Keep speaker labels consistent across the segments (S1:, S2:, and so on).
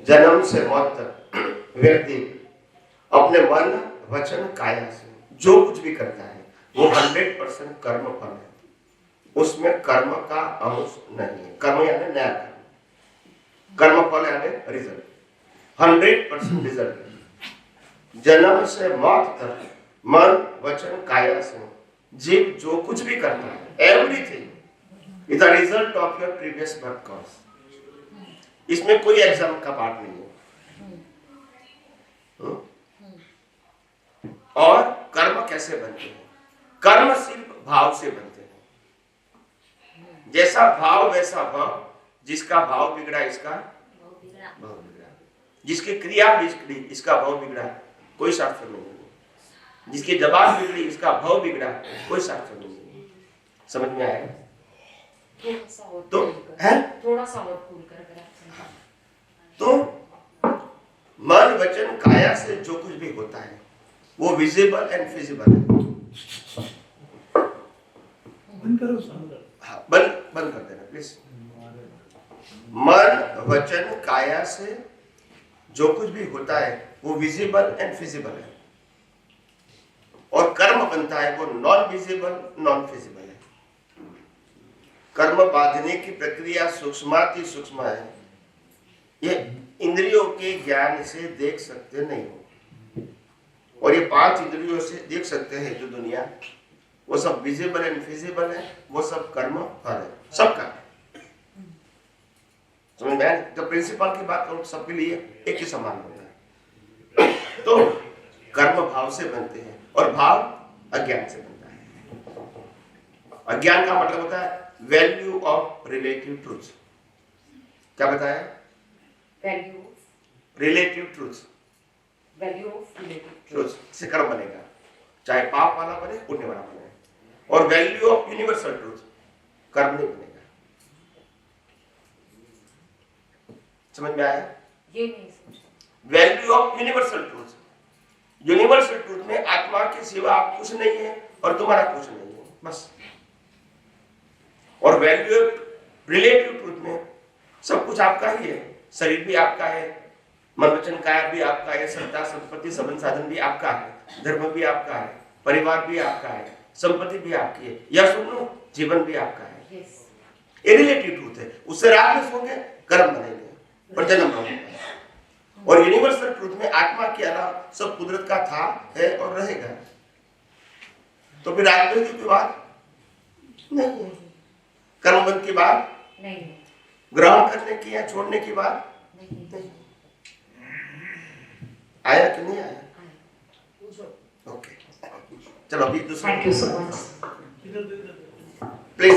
S1: जन्म से मौत तक व्यक्ति अपने मन, वचन, काया से जो कुछ भी करता है वो 100% कर्म फल है। उसमें कर्म का अंश नहीं है। कर्म यानी नया कर्म, कर्म फल यानी रिजल्ट, 100% रिजल्ट। जन्म से मौत तक मन, वचन, काया से जीव जो कुछ भी करता है, everything is the result of your previous birth cause. इसमें कोई एग्जाम का पार्ट नहीं है। और कर्म कैसे बनते हैं? कर्म सिर्फ भाव से बनते हैं। जैसा भाव वैसा भाव। जिसका भाव बिगड़ा इसका भाव बिगड़ा, जिसकी क्रिया बिगड़ी इसका भाव बिगड़ा, कोई सार्थक नहीं है। जिसकी जबान बिगड़ी इसका भाव बिगड़ा, कोई सार्थक नहीं है। समझ में आएगा? थोड़ा सा और खोल कर तो मन, वचन, काया से जो कुछ भी होता है वो विजिबल एंड फिजिबल है। बंद करो, बंद कर देना प्लीज। मन, वचन, काया से जो कुछ भी होता है वो विजिबल एंड फिजिबल है। और कर्म बनता है वो नॉन विजिबल, नॉन फिजिबल है। कर्म बांधने की प्रक्रिया सूक्ष्माति सूक्ष्म है। ये इंद्रियों के ज्ञान से देख सकते नहीं हो। और ये 5 इंद्रियों से देख सकते हैं जो दुनिया, वो सब विजिबल एंड फिजिबल है। वो सब कर्म फल है, सबका। समझ में आया? तो प्रिंसिपल की बात करूं सबके लिए एक ही समान होता है। तो कर्म भाव से बनते हैं और भाव अज्ञान से बनता है। अज्ञान का मतलब होता है वैल्यू ऑफ रिलेटिव ट्रूथ। क्या बताया? Value relative truth. Value of relative truth से कर्म बनेगा, चाहे पाप वाला बने, पुण्य वाला बने। और वैल्यू ऑफ यूनिवर्सल ट्रूथ, कर्म नहीं बनेगा। समझ में आया? ये नहीं समझा। Value of universal truth, universal truth में आत्मा के सिवा आप कुछ नहीं है और तुम्हारा कुछ नहीं है, बस। और वैल्यू ऑफ रिलेटिव ट्रूथ में सब कुछ आपका ही है। शरीर भी आपका है, मन, वचन, काया भी आपका है, श्रद्धा, संपत्ति, संबंध, साधन भी आपका है, धर्म भी आपका है, परिवार भी आपका है, संपत्ति भी आपकी है। या सुन लो, जीवन भी आपका है। ये रिलेटिव ट्रूथ है। उससे रात में सोंगे, कर्म बनेंगे और जन्म होगा। और यूनिवर्सल ट्रूथ में आत्मा के अलावा सब कुदरत का था, है और रहेगा। तो फिर आत्मा की बात नहीं, कर्मबंध की बात नहीं, ग्रहण करने की या छोड़ने की बात नहीं। आया कि नहीं आया? ओके, चलो अभी दूसरा। Thank you so much. Please,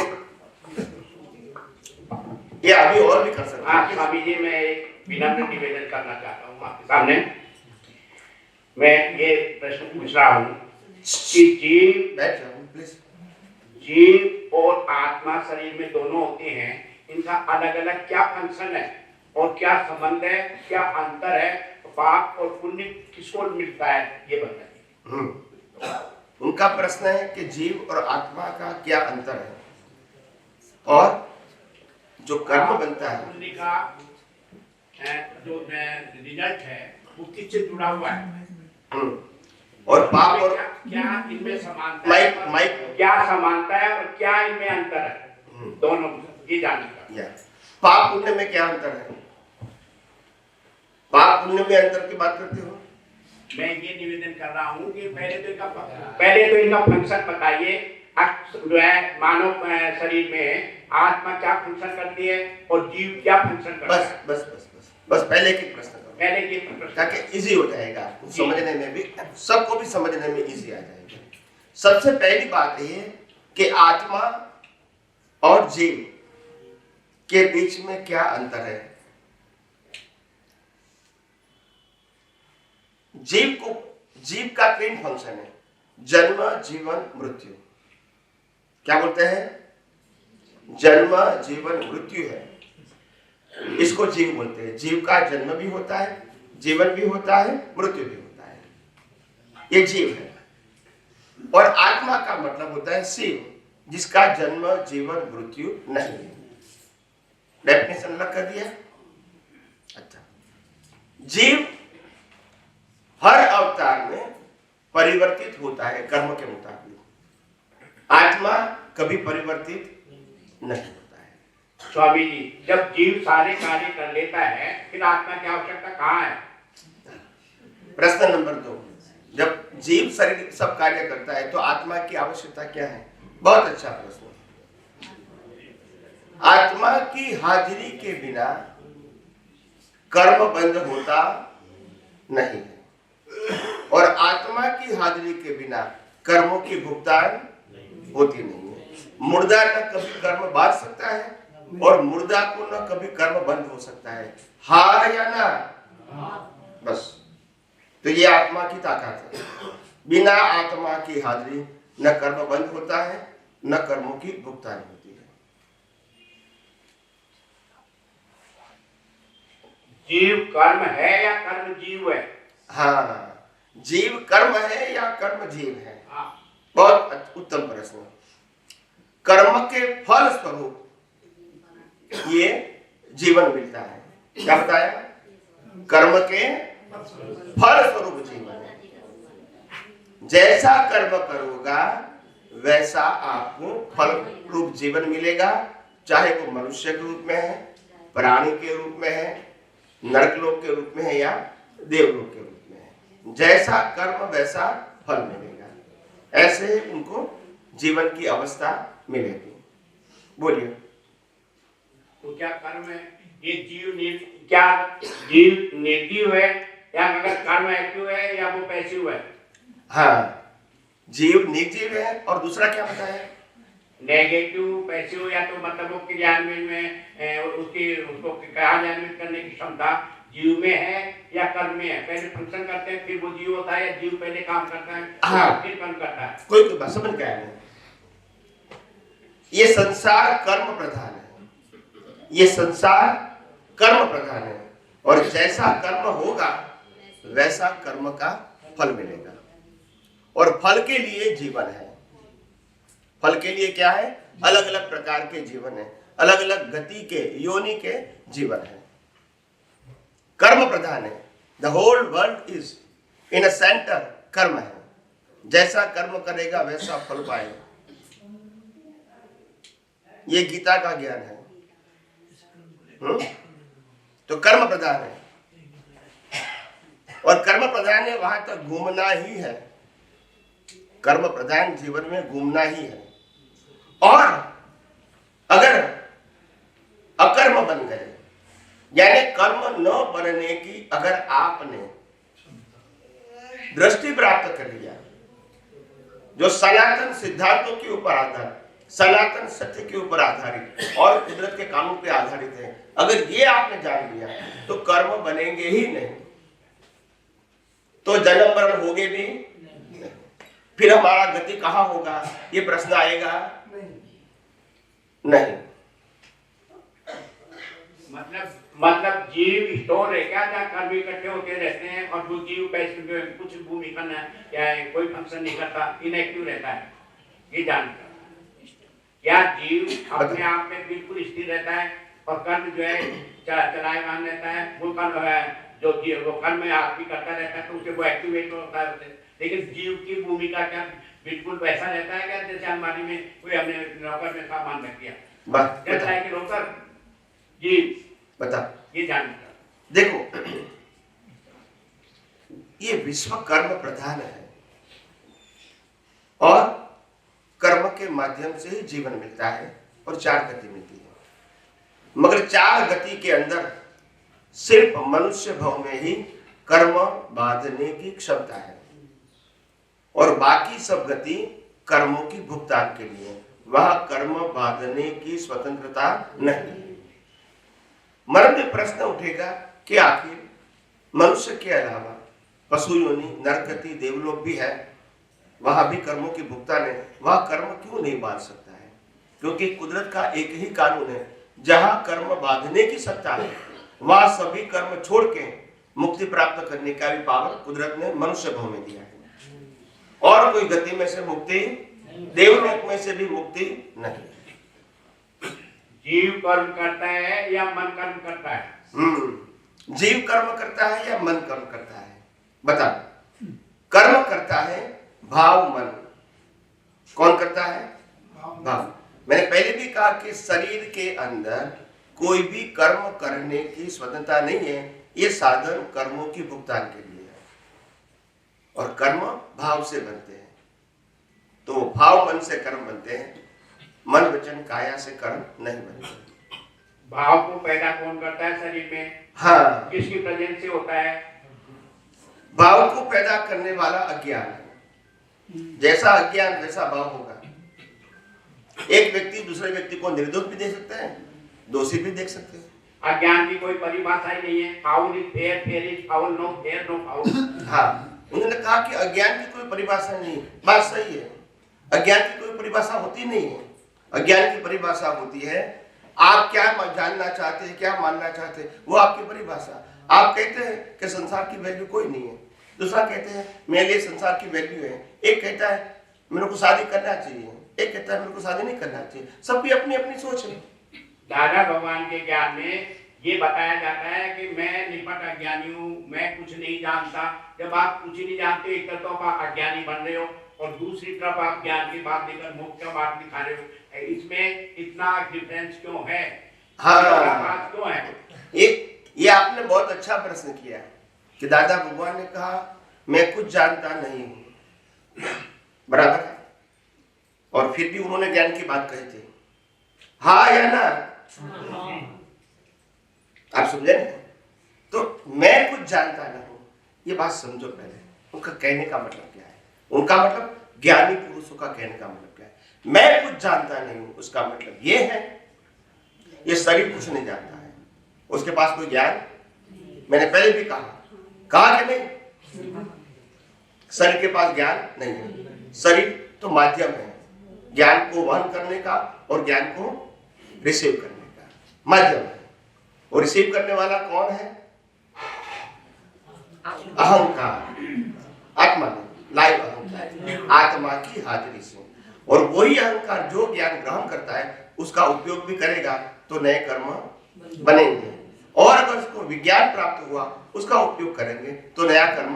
S1: ये अभी और भी कर सकते हैं।
S2: स्वामी जी, मैं एक विनम्र निवेदन करना चाहता हूँ आपके सामने। मैं ये प्रश्न पूछ रहा हूँ कि जीव और आत्मा शरीर में दोनों होते हैं, इनका अलग अलग क्या फंक्शन है और क्या संबंध है, क्या अंतर है, पाप और पुण्य किसको मिलता है, ये बताइए।
S1: उनका प्रश्न है कि जीव और आत्मा का क्या अंतर है और जो कर्म बनता है,
S2: पुण्य का जो रिजल्ट है वो किससे जुड़ा हुआ है,
S1: और पाप और
S2: क्या इनमें समानता है, क्या समानता है और क्या इनमें अंतर है, दोनों ये जानना।
S1: पाप पुण्य में क्या अंतर है? पाप पुण्य में अंतर की बात करते हो?
S2: मैं ये निवेदन कर रहा हूँ कि पहले तो इनका फंक्शन बताइए। जो है मानव शरीर में आत्मा क्या फंक्शन करती है और जीव क्या फंक्शन करता है।
S1: बस पहले की प्रश्न करो,
S2: पहले की प्रश्न,
S1: ताकि इजी हो जाएगा समझने में भी, सबको भी समझने में इजी आ जाएगा। सबसे पहली बात ये कि आत्मा और जीव के बीच में क्या अंतर है। जीव का 3 फंक्शन है, जन्म, जीवन, मृत्यु। क्या बोलते हैं? जन्म, जीवन, मृत्यु है, इसको जीव बोलते हैं। जीव का जन्म भी होता है, जीवन भी होता है, मृत्यु भी होता है, ये जीव है। और आत्मा का मतलब होता है शिव, जिसका जन्म, जीवन, मृत्यु नहीं है। डेफिनेशन अलग कर दिया। अच्छा, जीव हर अवतार में परिवर्तित होता है कर्म के मुताबिक। आत्मा कभी परिवर्तित नहीं होता है।
S2: स्वामी जी, जब जीव सारे कार्य कर लेता है फिर आत्मा की आवश्यकता कहाँ है?
S1: प्रश्न नंबर 2, जब जीव शरीर सब कार्य करता है तो आत्मा की आवश्यकता क्या है? बहुत अच्छा प्रश्न। आत्मा की हाजिरी के बिना कर्म बंद होता नहीं है और आत्मा की हाजिरी के बिना कर्मों की भुगतान होती नहीं है। मुर्दा न कभी कर्म बांध सकता है और मुर्दा को न कभी कर्म बंद हो सकता है। हाँ या ना? बस। तो ये आत्मा की ताकत है। बिना आत्मा की हाजिरी न कर्म बंद होता है न कर्मों की भुगतान होती है।
S2: जीव कर्म है या कर्म जीव है?
S1: हाँ, जीव कर्म है या कर्म जीव है?
S2: हाँ।
S1: बहुत उत्तम प्रश्न। कर्म के फल स्वरूप ये जीवन मिलता है। क्या बताया? कर्म के फल स्वरूप जीवन है। जैसा कर्म करोगा वैसा आपको फल रूप जीवन मिलेगा, चाहे वो मनुष्य के रूप में है, प्राणी के रूप में है, नरकलोक के रूप में है या देवलोक के रूप में है। जैसा कर्म वैसा फल मिलेगा। ऐसे उनको जीवन की अवस्था मिलेगी। बोलिए।
S2: तो क्या कर्म है? ये क्या जीव निर्जीव है या अगर कर्म एक्टिव है या वो पैसिव है?
S1: हाँ, जीव निर्जीव है और दूसरा क्या बताया?
S2: नेगेटिव पैसिव, या तो मतलब वो क्रियान्वयन में उसको कार्यान्वित करने की क्षमता जीव में है या कर्म में है? पहले फंक्शन करते हैं फिर वो जीव होता है, या जीव पहले काम करता है
S1: हाँ,
S2: फिर कर्म करता है?
S1: कोई बात समझ गया है। ये संसार कर्म प्रधान है। ये संसार कर्म प्रधान है और जैसा कर्म होगा वैसा कर्म का फल मिलेगा और फल के लिए जीवन है। फल के लिए क्या है? अलग अलग प्रकार के जीवन है, अलग अलग गति के योनि के जीवन है। कर्म प्रधान है। The whole world is in a center कर्म है। जैसा कर्म करेगा वैसा फल पाएगा। ये गीता का ज्ञान है। तो कर्म प्रधान है और कर्म प्रधान है, वहां तक घूमना ही है। कर्म प्रधान जीवन में घूमना ही है। और अगर अकर्म बन गए, यानी कर्म न बनने की अगर आपने दृष्टि प्राप्त कर लिया, जो सनातन सिद्धांतों के ऊपर आधारित, सनातन सत्य के ऊपर आधारित और कुदरत के कानून पे आधारित है, अगर ये आपने जान लिया तो कर्म बनेंगे ही नहीं, तो जन्म मरण होगे भी नहीं। फिर हमारा गति कहां होगा ये प्रश्न आएगा नहीं।
S2: मतलब जीव स्टोर है क्या जहाँ कर्म इकट्ठे होते रहते हैं और वो जीव कुछ भूमिका न या कोई फंक्शन नहीं करता, इनएक्टिव रहता है? ये जानकर क्या जीव अपने आप में बिल्कुल स्थिर रहता है और कर्म जो है चलायमान रहता है? वो कर्म है जो जीव वो कर्म में आप भी करता रहता है तो उसे वो एक्टिवेट होता है। लेकिन जीव की भूमिका क्या बिल्कुल वैसा रहता है क्या जैसे अलमारी में कोई हमने नौकर में सामान रख दिया? जैसा है कि नौकर जीव
S1: बता।
S2: ये जानकर
S1: देखो, ये विश्व कर्म प्रधान है और कर्म के माध्यम से ही जीवन मिलता है और 4 गति मिलती है। मगर 4 गति के अंदर सिर्फ मनुष्य भव में ही कर्म बांधने की क्षमता है और बाकी सब गति कर्मों की भुगतान के लिए। वह कर्म बांधने की स्वतंत्रता नहीं। मन में प्रश्न उठेगा कि आखिर मनुष्य के अलावा पशु योनि, नरगति, देवलोक भी है, वहां भी कर्मों की भुगतान है, वह कर्म क्यों नहीं बांध सकता है? क्योंकि कुदरत का एक ही कानून है, जहां कर्म बांधने की सत्ता है वहां सभी कर्म छोड़ के मुक्ति प्राप्त करने का भी पावर कुदरत ने मनुष्य भाव में दिया है। और कोई गति में से मुक्ति, देवलोक में से भी मुक्ति नहीं।
S2: जीव कर्म करता है या मन कर्म करता है?
S1: जीव कर्म करता है या मन कर्म करता है? बता। कर्म करता है भाव मन। कौन करता है? भाव। मैंने पहले भी कहा कि शरीर के अंदर कोई भी कर्म करने की स्वतंत्रता नहीं है। ये साधन कर्मों की भुगतान के लिए है और कर्म भाव से बनते हैं। तो भाव मन से कर्म बनते हैं, मन वचन काया से कर्म नहीं बनते।
S2: भाव को पैदा कौन करता है शरीर में?
S1: हाँ,
S2: किसकी प्रेजेंस से होता है?
S1: भाव को पैदा करने वाला अज्ञान है। जैसा अज्ञान वैसा भाव होगा। एक व्यक्ति दूसरे व्यक्ति को निर्दोष भी देख सकते हैं, दोषी भी देख सकते हैं।
S2: अज्ञान की कोई परिभाषा ही नहीं है। Foul is fair, fair is foul, no fair no foul.
S1: हाँ, उन्होंने कहा कि अज्ञान की कोई परिभाषा नहीं। बात सही है, अज्ञान की कोई परिभाषा होती नहीं है। अज्ञान की परिभाषा होती है आप क्या जानना चाहते हैं, क्या मानना चाहते हैं, वो आपकी परिभाषा। आप कहते हैं कि संसार की वैल्यू कोई नहीं है, दूसरा कहते हैं मेरे लिए संसार की वैल्यू है। एक कहता है मेरे को शादी करना चाहिए, एक कहता है मेरे को शादी नहीं करना चाहिए। सबकी अपनी अपनी सोच है।
S2: दादा भगवान के ज्ञान में ये बताया जाता है कि मैं निपट अज्ञानी हूँ, मैं कुछ नहीं जानता। जब आप कुछ नहीं जानते, एक तरफ आप अज्ञानी बन रहे हो और दूसरी तरफ आप ज्ञान की बात लेकर मोक्ष का बात दिखा रहे हो। इसमें इतना डिफरेंस क्यों है?
S1: हाँ,
S2: बात क्यों है?
S1: ये आपने बहुत अच्छा प्रश्न किया कि दादा भगवान ने कहा मैं कुछ जानता नहीं हूं, बराबर है, और फिर भी उन्होंने ज्ञान की बात कही थी। हाँ या ना? आप समझे ना? तो मैं कुछ जानता नहीं हूं, ये बात समझो पहले। उनका कहने का मतलब क्या है? उनका मतलब ज्ञानी पुरुषों का कहने का मतलब क्या है? मैं कुछ जानता नहीं हूं, उसका मतलब ये है ये शरीर कुछ नहीं जानता है, उसके पास कोई ज्ञान। मैंने पहले भी कहा कि नहीं, शरीर के पास ज्ञान नहीं है। शरीर तो माध्यम है ज्ञान को वहन करने का और ज्ञान को रिसीव करने का, माध्यम है। और रिसीव करने वाला कौन है? अहंकार, आत्मा नहीं, लाइव अहंकार, आत्मा की हाजिरी से। और वही अहंकार जो ज्ञान ग्रहण करता है उसका उपयोग भी करेगा तो नए कर्म बनेंगे, और अगर उसको विज्ञान प्राप्त हुआ उसका उपयोग करेंगे तो नया कर्म।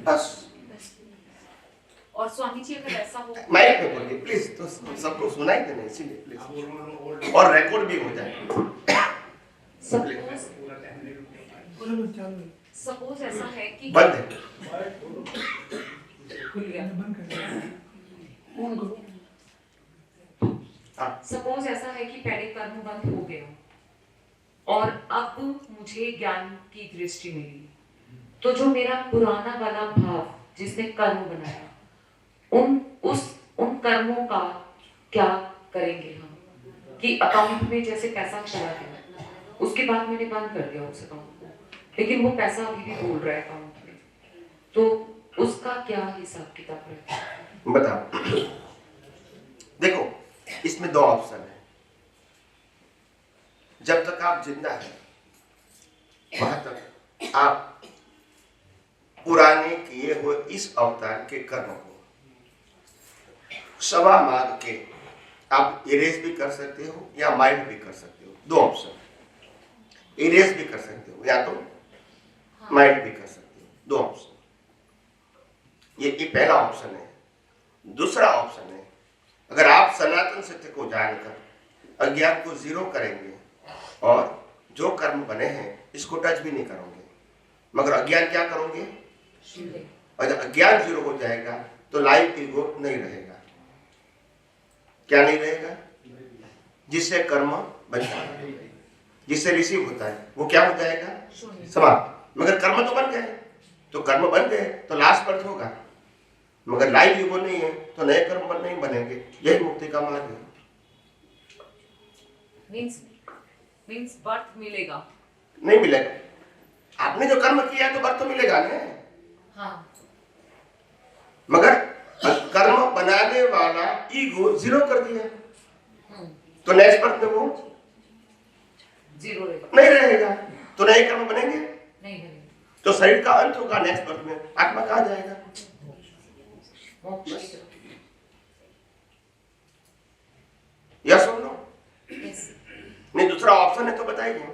S1: बस।
S3: और स्वामी जी अगर ऐसा हो,
S1: माइक में बोलिए प्लीज, तो सबको सुनाई देना, इसीलिए प्लीज, और रिकॉर्ड भी हो जाए।
S3: सपोज ऐसा है कि
S1: बंद है।
S3: सपोज ऐसा है कि पहले कर्म बंद हो गया और अब मुझे ज्ञान की दृष्टि मिली, तो जो मेरा पुराना वाला भाव जिसने कर्म बनाया, उन कर्मों का क्या करेंगे हम? कि अकाउंट में जैसे पैसा चला गया, उसके बाद मैंने बंद कर दिया उस अकाउंट को, लेकिन वो पैसा अभी भी बोल रहा है अकाउंट में, तो उसका क्या हिसाब किताब है?
S1: बताओ। देखो, इसमें दो ऑप्शन है। जब तक आप जिंदा हैं वहां तक आप पुराने किए हुए इस अवतार के कर्म को क्षमा मांग के आप इरेज भी कर सकते हो या माइंड भी कर सकते हो। दो ऑप्शन, इरेज भी कर सकते हो या तो माइंड भी कर सकते हो। दो ऑप्शन, ये पहला ऑप्शन है। दूसरा ऑप्शन है, अगर आप सनातन सत्य को जानकर अज्ञान को जीरो करेंगे और जो कर्म बने हैं इसको टच भी नहीं करोगे, मगर अज्ञान क्या करोगे? और जब अज्ञान जीरो हो जाएगा तो लाइफ ईगो नहीं रहेगा। क्या नहीं रहेगा? जिससे कर्म बनता है, जिससे रिसीव होता है, वो क्या हो जाएगा? समाप्त। मगर कर्म तो बन गए, तो कर्म बन गए तो लास्ट बर्थ होगा, मगर लाइफ ईगो नहीं है तो नए कर्म नहीं बनेंगे। यही मुक्ति का मार्ग है।
S3: मींस बर्थ मिलेगा?
S1: नहीं मिलेगा। आपने जो कर्म किया है तो बर्थ तो मिलेगा ना।
S3: हाँ।
S1: मगर कर्म बनाने वाला ईगो जीरो कर दिया तो नेक्स्ट बर्थ में वो
S3: जीरो
S1: नहीं रहेगा, तो नए कर्म बनेंगे
S3: नहीं बनेंगे,
S1: तो शरीर का अंत होगा। नेक्स्ट बर्थ में आत्मा कहाँ जाएगा? या सुन लो। नहीं, दूसरा ऑप्शन है तो बताइए।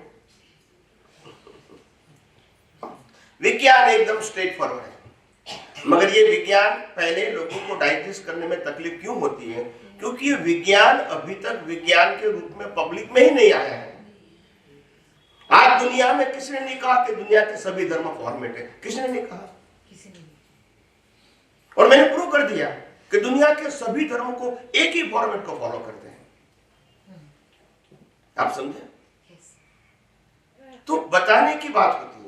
S1: विज्ञान एकदम स्ट्रेट फॉरवर्ड है, मगर ये विज्ञान पहले लोगों को डाइजेस्ट करने में तकलीफ क्यों होती है? क्योंकि विज्ञान अभी तक विज्ञान के रूप में पब्लिक में ही नहीं आया है। आज दुनिया में किसी ने नहीं कहा कि दुनिया के सभी धर्म फॉर्मेट है, किसी ने नहीं कहा। और मैंने प्रूव कर दिया कि दुनिया के सभी धर्म को एक ही फॉर्मेट को फॉलो करते हैं। आप समझे? तो बताने की बात होती है।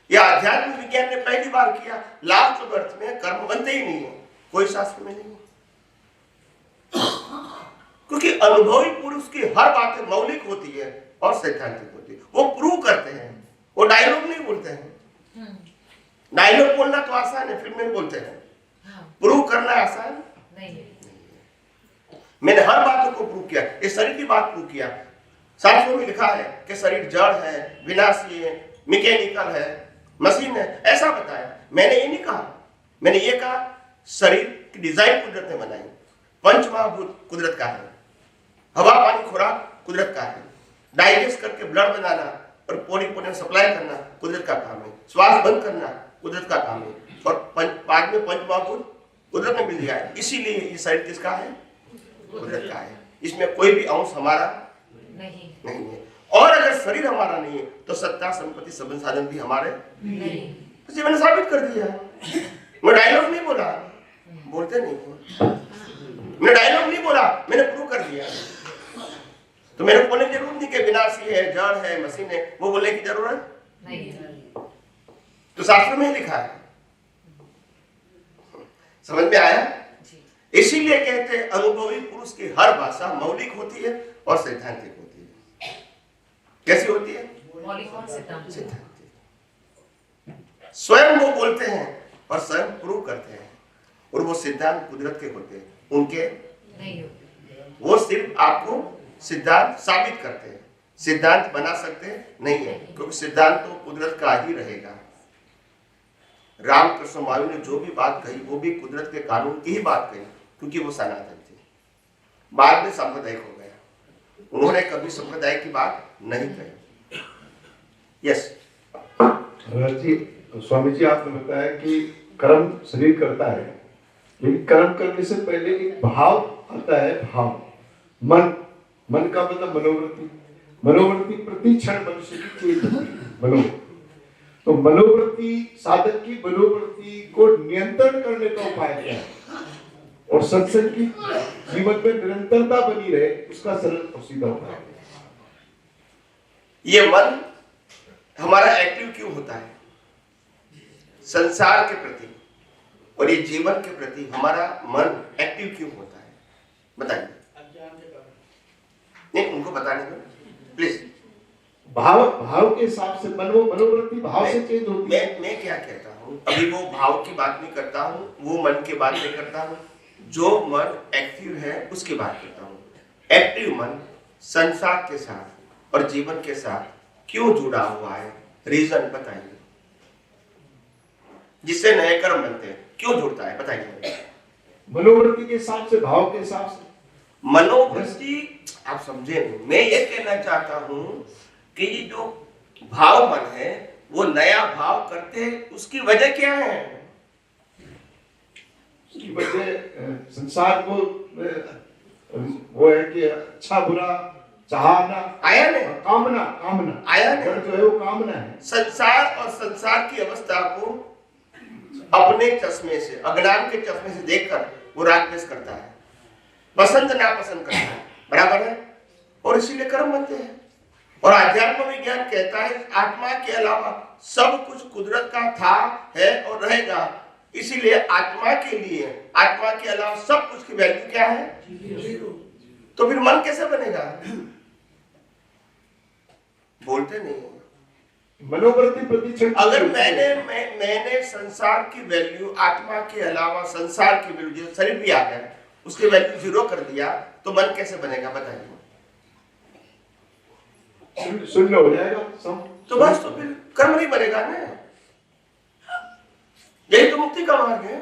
S1: यह अध्यात्म विज्ञान ने पहली बार किया। लास्ट ऑफ अर्थ में कर्म बनते ही नहीं है, कोई शास्त्र में नहीं है, क्योंकि अनुभवी पुरुष की हर बातें मौलिक होती है और सैद्धांतिक होती है। वो प्रूव करते हैं, वो डायलॉग नहीं बोलते हैं। डायलॉग बोलना तो आसान है, फिल्म में बोलते हैं, प्रूव करना आसान नहीं है। मैंने हर बातों को प्रूव किया। इस शरीर की बात प्रूव किया। शास्त्रों में लिखा है कि शरीर जड़ है, विनाशी है, मैकेनिकल है, मशीन है, ऐसा बताया। मैंने ये नहीं कहा, मैंने ये कहा शरीर की डिजाइन कुदरत ने बनाई। पंच महाभूत कुदरत का है, हवा पानी खुराक कुदरत का है, डाइजेस्ट करके ब्लड बनाना और पोरी सप्लाई करना कुदरत का काम है, श्वास बंद करना कुदरत का काम है, और बाद में पंच महाभूत कुदरत ने मिल दिया है। इसीलिए ये शरीर किसका है? कुदरत का है। इसमें कोई भी अंश हमारा नहीं है। और अगर शरीर हमारा नहीं है तो सत्ता संपत्ति संबंध साधन भी हमारे नहीं। तो मैंने साबित कर दिया। मैं डायलॉग नहीं बोला, बोलते नहीं, मैं डायलॉग नहीं बोला, मैंने प्रूव कर दिया। तो मेरे बोलने की जरूरत नहीं कि विनाशी है, जड़ है, मशीन है, वो बोलने की जरूरत नहीं। तो शास्त्र में ही लिखा है। समझ में आया? इसीलिए कहते हैं अनुभवी पुरुष की हर भाषा मौलिक होती है और सैद्धांतिक होती है। कैसी होती है?
S3: मौलिक और सैद्धांतिक।
S1: स्वयं वो बोलते हैं और स्वयं प्रूव करते हैं, और वो सिद्धांत कुदरत के होते हैं, उनके नहीं होते। वो सिर्फ आपको सिद्धांत साबित करते हैं, सिद्धांत बना सकते नहीं है, क्योंकि सिद्धांत तो कुदरत का ही रहेगा। रामकृष्ण मायू ने जो भी बात कही वो भी कुदरत के कानून की ही बात कही, क्योंकि वो सनातन थी। बाद में सांप्रदायिक हो गया, उन्होंने कभी संप्रदाय की बात नहीं कही। यस
S4: जी, स्वामी जी आपने बताया कि कर्म शरीर करता है, लेकिन कर्म करने से पहले एक भाव आता है। भाव मन का मतलब मनोवृत्ति प्रति क्षण मनुष्य की चेत होती है। मनोवृत्ति तो मनोवृत्ति साधक की मनोवृत्ति को नियंत्रण करने का उपाय क्या है? और सत्संग की जीवन में निरंतरता बनी रहे, उसका सरल और सीधा उपाय।
S1: ये मन हमारा एक्टिव क्यों होता है? संसार के प्रति और ये जीवन के प्रति हमारा मन एक्टिव क्यों होता है? बताइए। नहीं, उनको बताने दो प्लीज।
S4: भाव के हिसाब से मनोवृत्ति भाव से चेंज होती है।
S1: मैं क्या कहता हूँ, अभी वो भाव की बात नहीं करता हूँ, वो मन की बात नहीं करता हूँ, जो मन एक्टिव है उसकी बात करता हूँ। एक्टिव मन संसार के साथ और जीवन के साथ क्यों जुड़ा हुआ है? रीजन बताइए। जिससे नए कर्म बनते हैं, क्यों जुड़ता है? बताइए।
S4: मनोवृत्ति के हिसाब से, भाव के हिसाब से।
S1: मनोवृत्ति आप समझे नहीं। मैं ये कहना चाहता हूं कि ये जो भाव मन है वो नया भाव करते हैं, उसकी वजह क्या है?
S4: उसकी वजह संसार को वो है कि अच्छा बुरा चाहना,
S1: आया नहीं?
S4: कामना
S1: आया नहीं?
S4: जो है वो कामना है।
S1: संसार और संसार की अवस्था को अपने चश्मे से, अज्ञान के चश्मे से देखकर वो राग-द्वेष करता है, पसंद नापसंद करता है, बराबर है, और इसीलिए कर्म बनते हैं। और अध्यात्म विज्ञान कहता है आत्मा के अलावा सब कुछ कुदरत का था, है और रहेगा। इसीलिए आत्मा के लिए, आत्मा के अलावा सब कुछ की वैल्यू क्या है? तो फिर मन कैसे बनेगा? बोलते नहीं।
S4: मनोवृत्ति प्रतिक्षण।
S1: अगर मैंने संसार की वैल्यू आत्मा के अलावा संसार की वैल्यू, जो शरीर भी आ गया, उसकी वैल्यू 0 कर दिया, तो मन कैसे बनेगा? बताइए।
S4: शून्य हो जाएगा
S1: तो बस, तो फिर कर्म नहीं बनेगा ना। यही तो मुक्ति का मार्ग है।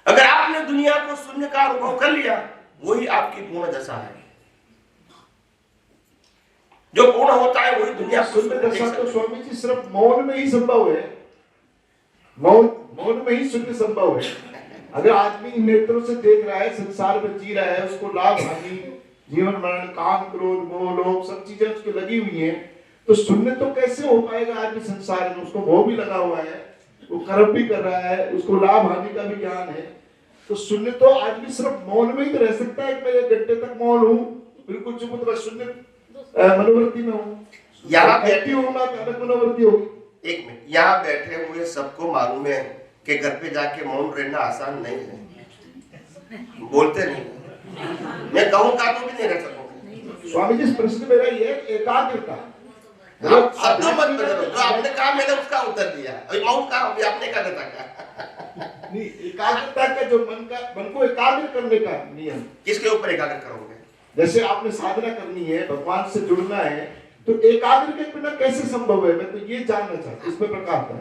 S1: अगर आपने दुनिया को शून्य का अनुभव कर लिया, वही आपकी पूर्ण दशा है। जो पूर्ण होता है वही दुनिया को
S4: शून्य
S1: देख
S4: दशा
S1: सकते
S4: तो
S1: हैं।
S4: स्वामी जी सिर्फ मौन में ही संभव है, मौन में ही शून्य संभव है। अगर आदमी इन नेत्रों से देख रहा है, संसार में जी रहा है, उसको लाभ हानि, जीवन मरण, काम क्रोध मोह लोभ सब चीजें उसकी लगी हुई हैं, तो शून्य तो कैसे हो पाएगा आदमी संसार में? उसको मोह भी लगा हुआ है, वो कर्म भी कर रहा है, उसको लाभ हानि का भी ज्ञान है, तो शून्य तो आदमी सिर्फ मौन में ही तो रह सकता है। मैं 1 घंटे तक मौन हूँ, बिल्कुल चुप, तो शून्य मनोवृत्ति में हूँ,
S1: यहाँ
S4: बैठी होगा तो अलग मनोवृत्ति होगी।
S1: एक मिनट, यहाँ बैठे हुए सबको मालूम है कि घर पे जाके मौन रहना आसान नहीं है, बोलते नहीं, मैं कहूँगा तो भी नहीं रह सकूंगा।
S4: स्वामी जी प्रश्न मेरा ये है, एकाग्रता
S1: आप शब्दों मत बदलो, जो आपने कहा मैंने उसका उत्तर दिया। अभी मौन का अभी आपने क्या कहा?
S4: नहीं, एकाग्रता का जो मन को एकाग्र करने का नियम,
S1: किसके ऊपर एकाग्र करोगे?
S4: जैसे आपने साधना करनी है, भगवान से जुड़ना है, तो एकाग्र के बिना कैसे संभव है? मैं तो ये जानना चाहता हूँ, इसमें प्रकाश है।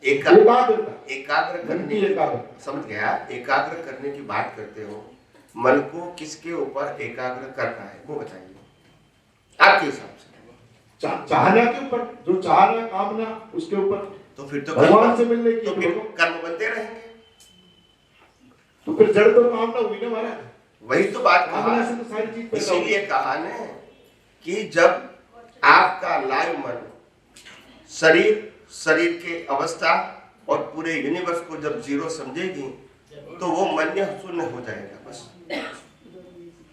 S1: एकाग्र करने की
S4: एकाग्र
S1: समझ गया, एकाग्र करने की बात करते हो, मन को किसके ऊपर एकाग्र करना है वो बताइए आपके हिसाब से।
S4: चाहना के ऊपर, जो चाहना कामना उसके ऊपर,
S1: तो फिर तो
S4: भगवान से मिलने की,
S1: तो फिर कर्म बनते रहेंगे,
S4: तो फिर जड़ तो कामना हुई ना महाराज।
S1: वही तो बात कहा,
S4: कामना से तो सारी चीज पैदा होगी।
S1: इसीलिए कहा ने कि जब आपका लाइव मन शरीर के अवस्था और पूरे यूनिवर्स को जब जीरो समझेगी तो वो मन शून्य हो जाएगा बस।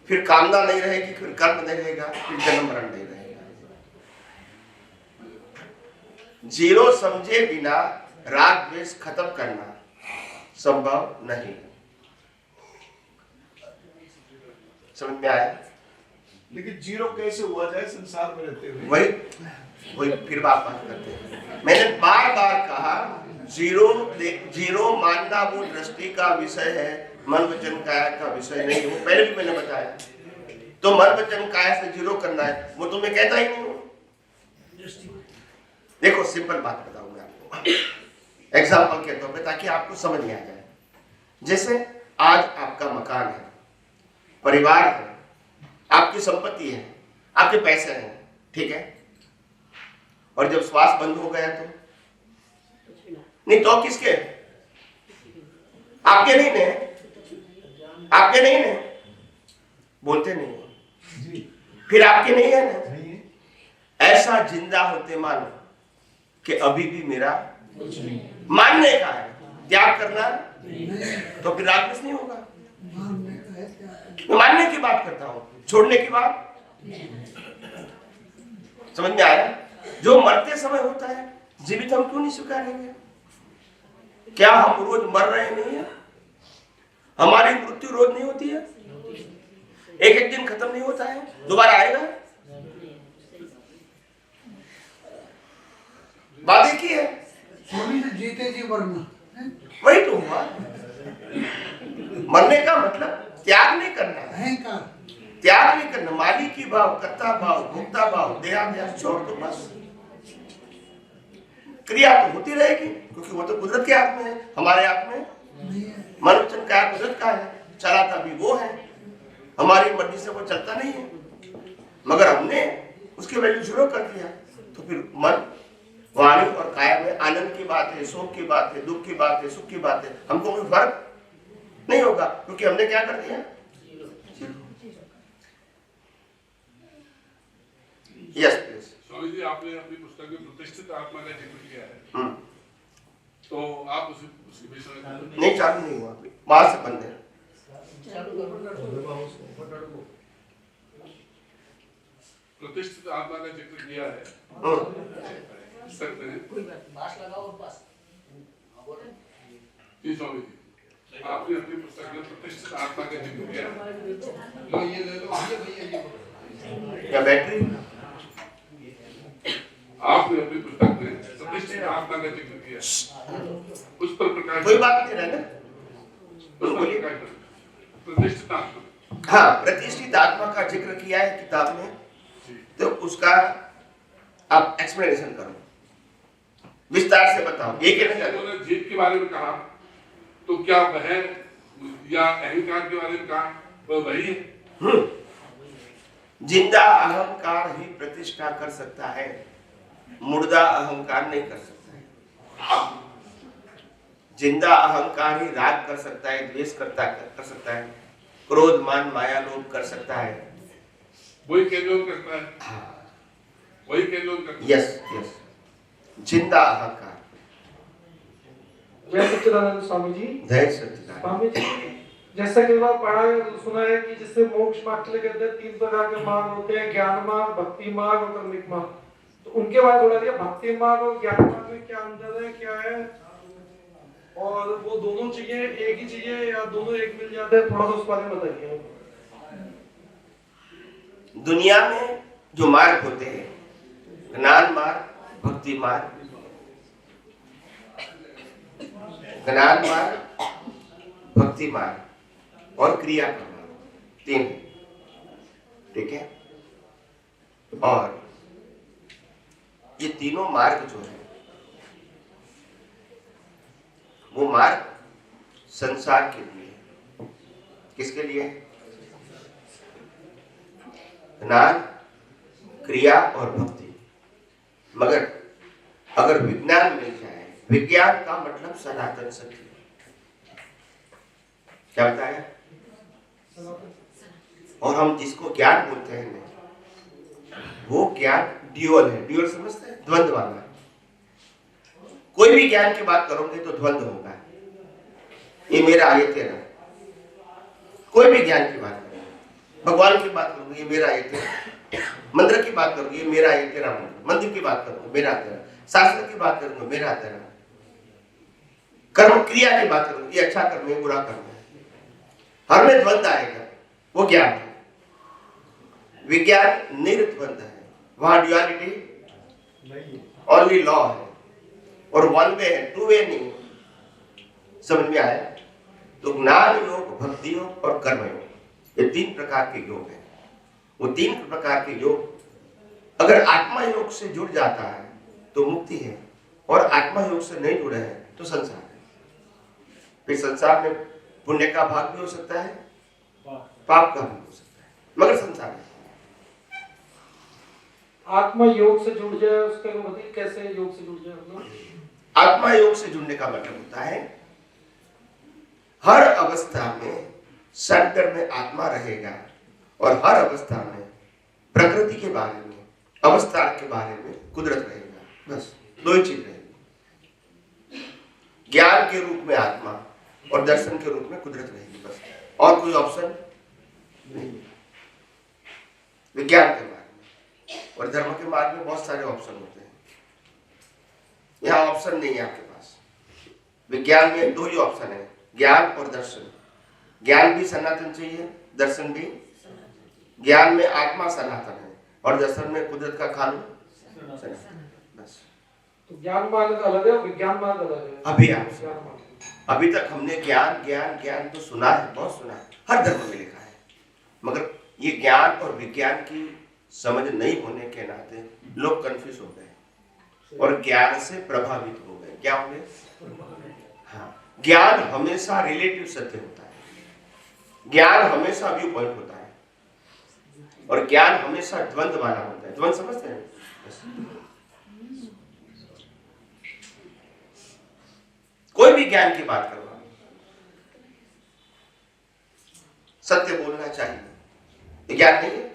S1: फिर कामना नहीं रहेगी, फिर कर्म नहीं रहेगा, फिर जन्म मरण नहीं रहेगा। जीरो समझे बिना राग द्वेष खत्म करना संभव नहीं। समझ में आया?
S4: लेकिन जीरो कैसे हुआ जाए संसार में रहते हुए?
S1: वही फिर बात करते हैं। मैंने बार बार कहा, जीरो मानना वो दृष्टि का विषय है, मन वचन काया का विषय नहीं। वो पहले भी मैंने बताया, तो मन वचन काया से जीरो करना है, वो तो मैं कहता ही नहीं हूँ। देखो सिंपल बात बताऊंगा आपको, एग्जाम्पल के तौर पे, ताकि आपको समझ में आ जाए। जैसे आज आपका मकान है, परिवार है, आपकी संपत्ति है, आपके पैसे हैं, ठीक है, और जब श्वास बंद हो गया तो नहीं, तो किसके? आपके नहीं ने, आपके नहीं ने, बोलते नहीं, फिर आपके नहीं है ना। ऐसा जिंदा होते मानो कि अभी भी मेरा मानने का है, त्याग करना, तो फिर राग नहीं होगा। मैं मानने की बात करता हूं, छोड़ने की बात समझ में आया? जो मरते समय होता है, जीवित हम क्यों नहीं स्वीकारेंगे? क्या हम रोज मर रहे नहीं है? हमारी मृत्यु रोज नहीं होती है? एक एक दिन खत्म नहीं होता है, दोबारा आएगा। बात एक ही है,
S5: जीते जी मरना,
S1: वही तो हुआ। मरने का मतलब त्याग नहीं करना है,
S5: अहंकार,
S1: त्याग नहीं करना, मालिक की भाव, कर्ता भाव, भोक्ता भाव, देहाध्यास छोड़ दो बस। क्रिया तो होती रहेगी, क्योंकि वो तो कुदरत के हाथ में है, हमारे हाथ में मन वचन का कुदरत का है, चलाता भी वो है, हमारी मर्जी से वो चलता नहीं है। मगर हमने उसकी वैल्यू जीरो कर दिया, तो फिर मन वाणी और काया में आनंद की बात है, शोक की बात है, दुख की बात है, सुख की बात है, हमको कोई फर्क नहीं होगा, क्योंकि हमने क्या कर दिया? Yes please.
S6: स्वामी जी, आपने अपनी पुस्तक में प्रतिष्ठित आत्मा का जिक्र किया है, तो आप उसके विषय में
S1: नहीं, चालू नहीं हुआ, वहां से बंद है।
S6: प्रतिष्ठित आत्मा का जिक्र किया है, सकते हैं जी स्वामी जी, आपने अपनी पुस्तक में प्रतिष्ठित आत्मा का जिक्र किया है। लो ये ले लो, ये भैया ये
S1: क्या बैटरी?
S6: आपने अपनी पुस्तक में प्रतिष्ठित आत्मा का जिक्र किया, उस पर प्रकाश,
S1: कोई बात नहीं रहना,
S6: उस पर प्रकाश करें। प्रतिष्ठित आत्मा,
S1: हाँ, प्रतिष्ठित आत्मा का जिक्र किया है किताब में, तो उसका आप एक्सप्लेनेशन करो, विस्तार से बताओ। ये कहना
S6: उन्होंने जीत के बारे में कहा, तो क्या वह या अहंकार के बारे में कहा, वह वही है?
S1: जिंदा अहंकार ही प्रतिष्ठा कर सकता है, मुर्दा अहंकार नहीं कर सकता है। जिंदा अहंकार ही राग कर सकता है, द्वेष कर सकता है, क्रोध मान माया लोभ कर सकता है।
S6: वही केंद्र करता है, वही केंद्र करता है।
S1: यस यस, जिंदा अहंकार।
S7: जय सच्चिदानंद स्वामी जी।
S1: जय सच्चिदानंद
S7: स्वामी जी, जैसा कई बार पढ़ा है सुना है कि जिससे मोक्ष मार्ग चले कहते हैं 3 प्रकार के मार्ग होते हैं, ज्ञान मार्ग, भक्ति मार्ग और कर्मिक मार्ग। तो उनके बारे में थोड़ा दिया, भक्ति मार्ग और ज्ञान मार्ग में क्या अंतर है, क्या है, और वो दोनों चीजें एक ही चीजें या दोनों एक मिल जाते हैं, थोड़ा सा उस बारे में बताइए।
S1: दुनिया में जो मार्ग होते हैं, ज्ञान मार्ग, भक्ति मार्ग, ज्ञान मार्ग, भक्ति मार्ग और क्रिया का मार्ग, 3, ठीक है। और ये तीनों मार्ग जो है वो मार्ग संसार के लिए है। किसके लिए? ज्ञान, क्रिया और भक्ति। मगर अगर विज्ञान मिल जाए, विज्ञान का मतलब सनातन सत्य। क्या बताया? और हम जिसको ज्ञान बोलते हैं ना, वो ज्ञान ड्यूअल है। ड्यूअल समझते हैं? द्वंद्व वाला। कोई भी ज्ञान की बात करोगे तो द्वंद्व होगा, ये मेरा ये तेरा। कोई भी ज्ञान की बात करोगे, भगवान की बात करोगे, ये मेरा ये तेरा। मंत्र की बात करोगे, ये मेरा ये तेरा मंत्र। मंदिर की बात करोगे, मेरा तेरा। शास्त्र की बात करोगे, मेरा तेरा। कर्म क्रिया की बात करोगे, ये अच्छा कर्म है, बुरा कर्म है। हर में द्वंद्व आएगा, वो ज्ञान है। विज्ञान निर्द्वंद है, वहां ड्युअलिटी ओनली लॉ है, और वन वे है, टू वे नहीं। समझ में आया? तो ज्ञान योग, भक्ति योग और कर्म योग, ये 3 प्रकार के योग हैं। वो 3 प्रकार के योग अगर आत्मा योग से जुड़ जाता है तो मुक्ति है, और आत्मा योग से नहीं जुड़े हैं तो संसार है। फिर संसार में पुण्य का भाग भी हो सकता है, पाप का भी हो सकता है, मगर संसार है।
S7: आत्मा योग से जुड़ जाए, उसका बताइए कैसे योग से जुड़ जाए?
S1: आत्मा योग से जुड़ने का मतलब होता है हर अवस्था में सेंटर में आत्मा रहेगा, और हर अवस्था में प्रकृति के बारे में, अवस्था के बारे में कुदरत रहेगा। बस 2 ही चीज रहेगी, ज्ञान के रूप में आत्मा और दर्शन के रूप में कुदरत रहेगी, बस। और कोई ऑप्शन नहीं। विज्ञान के मार्ग में और धर्म के मार्ग में बहुत सारे ऑप्शन होते हैं, यहाँ ऑप्शन नहीं है आपके पास। विज्ञान में 2 ही ऑप्शन है, ज्ञान और दर्शन। ज्ञान भी सनातन चाहिए, दर्शन भी। ज्ञान में आत्मा सनातन है और दर्शन में कुदरत का खानू सनातन। बस।
S7: तो ज्ञान मार्ग अलग है, विज्ञान मार्ग अलग है।
S1: अभी तक हमने ज्ञान ज्ञान ज्ञान तो सुना है, बहुत सुना है, हर धर्म में लिखा है, मगर ये ज्ञान और विज्ञान की समझ नहीं होने के नाते लोग कंफ्यूज हो गए और ज्ञान से प्रभावित हो गए। क्या हो गए? हाँ, ज्ञान हमेशा रिलेटिव सत्य होता है, ज्ञान हमेशा व्यू पॉइंट होता है, और ज्ञान हमेशा द्वंद्व वाला होता है। द्वंद्व समझते हैं? कोई भी ज्ञान की बात करो, सत्य बोलना चाहिए, ज्ञान नहीं है।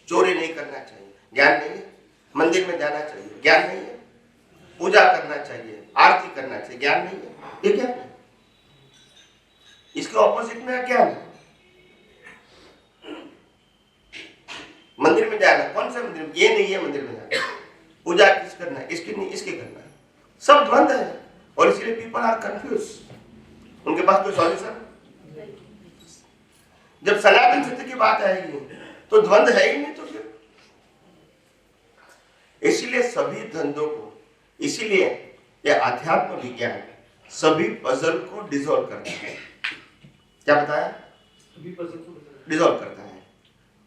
S1: चोरी नहीं करना चाहिए, ज्ञान नहीं है। मंदिर में जाना चाहिए, ज्ञान नहीं है। पूजा करना चाहिए, आरती करना चाहिए, ज्ञान नहीं है। ये ज्ञान है। इसके ऑपोजिट में ज्ञान है। मंदिर में जाना, कौन सा मंदिर? ये नहीं है मंदिर में जाना। पूजा किस करना है, इसकी नहीं, इसके करना है। सब द्वंद है, और इसलिए पीपल आर कंफ्यूज। उनके पास कोई सॉल्यूशन। जब सनातन सत्य की बात आएगी तो द्वंद है ही नहीं, तो फिर इसीलिए सभी द्वंद्वों को, इसीलिए यह अध्यात्म विज्ञान सभी पजल को डिसॉल्व करता है। क्या बताया?
S7: सभी पजल को
S1: डिसॉल्व करता है।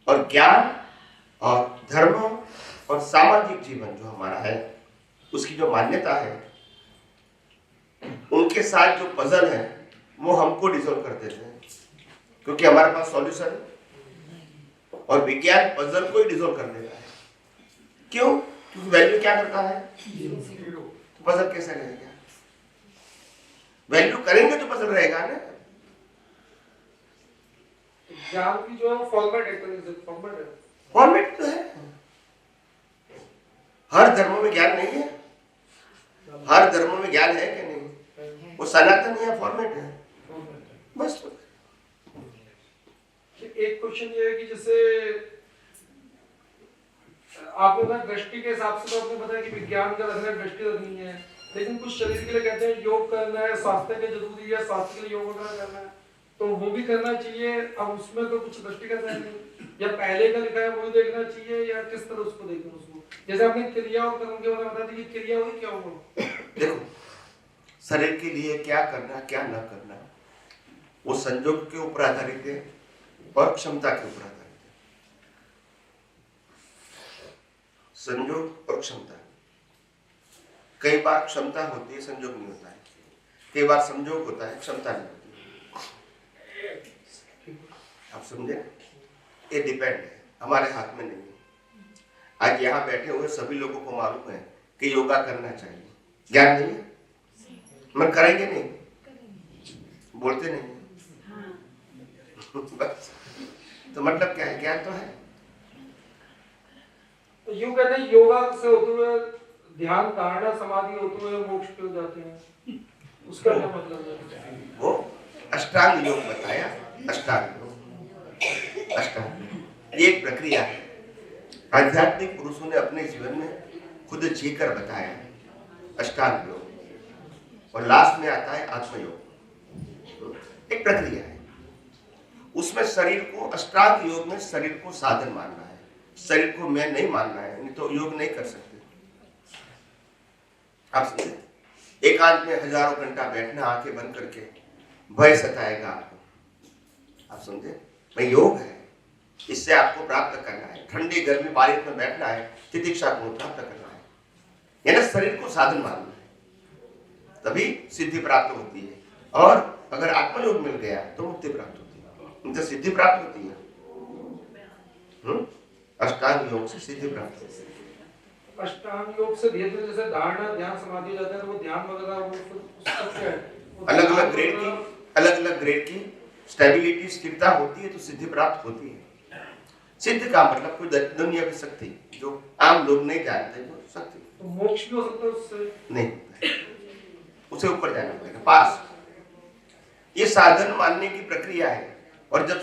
S1: और ज्ञान और धर्म और सामाजिक जीवन जो हमारा है, उसकी जो मान्यता है, उनके साथ जो पजल है वो हमको डिसॉल्व कर देते हैं, क्योंकि हमारे पास सॉल्यूशन है। और विज्ञान पजल को ही डिसॉल्व कर देता है। क्यों? क्योंकि वैल्यू क्या करता है, तो पजल कैसे रहेगा? वैल्यू करेंगे तो पजल रहेगा ना।
S7: ज्ञान की जो है वो फॉर्मेट है, फॉर्मेट है।
S1: फॉर्मेट तो है, हर धर्मों में ज्ञान नहीं है, हर धर्मों में ज्ञान है कि नहीं? वो सनातन या फॉर्मेट है बस।
S7: एक क्वेश्चन ये है कि जैसे आपने बताया दृष्टि के हिसाब से, तो आपने बताया कि विज्ञान का रखना है, दृष्टि रखनी है, लेकिन कुछ शरीर के लिए कहते हैं योग करना है, स्वास्थ्य के जरूरी है, स्वास्थ्य के लिए योग वगैरह करना है, तो वो भी करना चाहिए। अब उसमें तो कुछ दृष्टि का है नहीं, या पहले का लिखा है वो देखना चाहिए, या किस तरह उसको देखना उसको? जैसे आपने क्रिया और कर्म के बारे में बता दी कि क्रिया हुई क्या हुआ। देखो
S1: शरीर के लिए क्या करना क्या न करना वो संजोग के ऊपर आधारित है और क्षमता के ऊपर आधारित है। संजोग और क्षमता, कई बार क्षमता होती है संजोग नहीं होता है, कई बार संजोग होता है क्षमता नहीं होती है। आप समझे? ये डिपेंड है, हमारे हाथ में नहीं है। आज यहाँ बैठे हुए सभी लोगों को मालूम है कि योगा करना चाहिए, ज्ञान नहीं है, मगर करेंगे नहीं, बोलते नहीं बस। तो मतलब क्या है? ज्ञान तो है।
S7: तो यूं कहते हैं योगा से होते हुए ध्यान, धारणा, समाधि होते हुए मोक्ष पे जाते हैं, उसका क्या मतलब है?
S1: वो अष्टांग योग बताया, अष्टांग योग, अष्टांग योग ये एक प्रक्रिया है, आध्यात्मिक पुरुषों ने अपने जीवन में खुद जीकर बताया अष्टांग योग, और लास्ट में आता है आत्मयोग। एक प्रक्रिया है, उसमें शरीर को, अष्टांग योग में शरीर को साधन मानना है, शरीर को मैं नहीं मानना है, नहीं तो योग नहीं कर सकते। आप समझे? एकांत में हजारों घंटा बैठना आंखें बंद करके, भय सताएगा आपको, आप समझे? भाई योग है, इससे आपको प्राप्त करना है, ठंडी गर्मी बारिश में बैठना है, तितिक्षा को प्राप्त करना है, यानी शरीर को साधन मानना है, तभी सिद्धि प्राप्त होती है। और अगर आत्मयोग मिल गया तो मुक्ति प्राप्त होती है, तो सिद्धि प्राप्त होती है। अष्टांग योग से सिद्धि प्राप्त होती है।
S7: अष्टांग योग से धीरे धीरे जैसे धारणा, ध्यान, समाधि हो जाता है, तो वो ध्यान वगैरह वो उसका क्या है?
S1: अलग अलग ग्रेड की, अलग अलग ग्रेड की स्टेबिलिटी, स्थिरता होती है तो सिद्धि प्राप्त होती है। सिद्ध का मतलब कोई दुनिया की शक्ति जो आम लोग नहीं जानते, वो शक्ति।
S7: तो मोक्ष भी हो सकता है उससे?
S1: नहीं, उसे ऊपर जाना पड़ेगा, पास। ये साधन मानने की प्रक्रिया है, और जब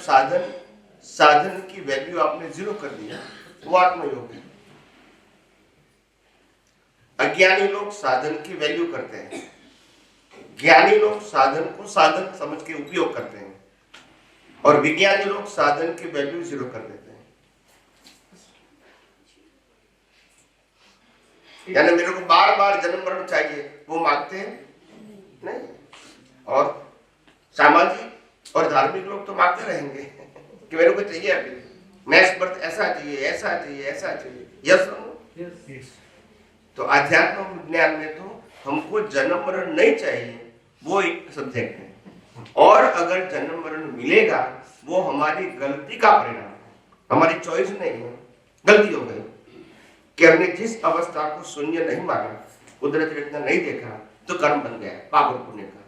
S1: साधन की वैल्यू आपने 0 कर दिया वो आत्मयोग है। अज्ञानी लोग साधन की वैल्यू करते हैं, ज्ञानी लोग साधन को साधन समझ के उपयोग करते हैं, और विज्ञानी लोग साधन की वैल्यू 0 कर देते हैं। यानी मेरे को बार बार जन्म मरण चाहिए, वो मांगते हैं नहीं। और सामाजिक और धार्मिक लोग तो मांगते रहेंगे कि मेरे को चाहिए अभी नेक्स्ट बर्थ, ऐसा चाहिए, ऐसा चाहिए, ऐसा चाहिए। यस, तो अध्यात्म विज्ञान में तो हमको जन्म मरण नहीं चाहिए, वो एक सब्जेक्ट है, और अगर जन्म मरण मिलेगा वो हमारी गलती का परिणाम है, हमारी चॉइस नहीं है, गलती हो गई कि हमने जिस अवस्था को शून्य नहीं माना, कुदरत रचना नहीं देखा, तो कर्म बन गया पाप और पुण्य का,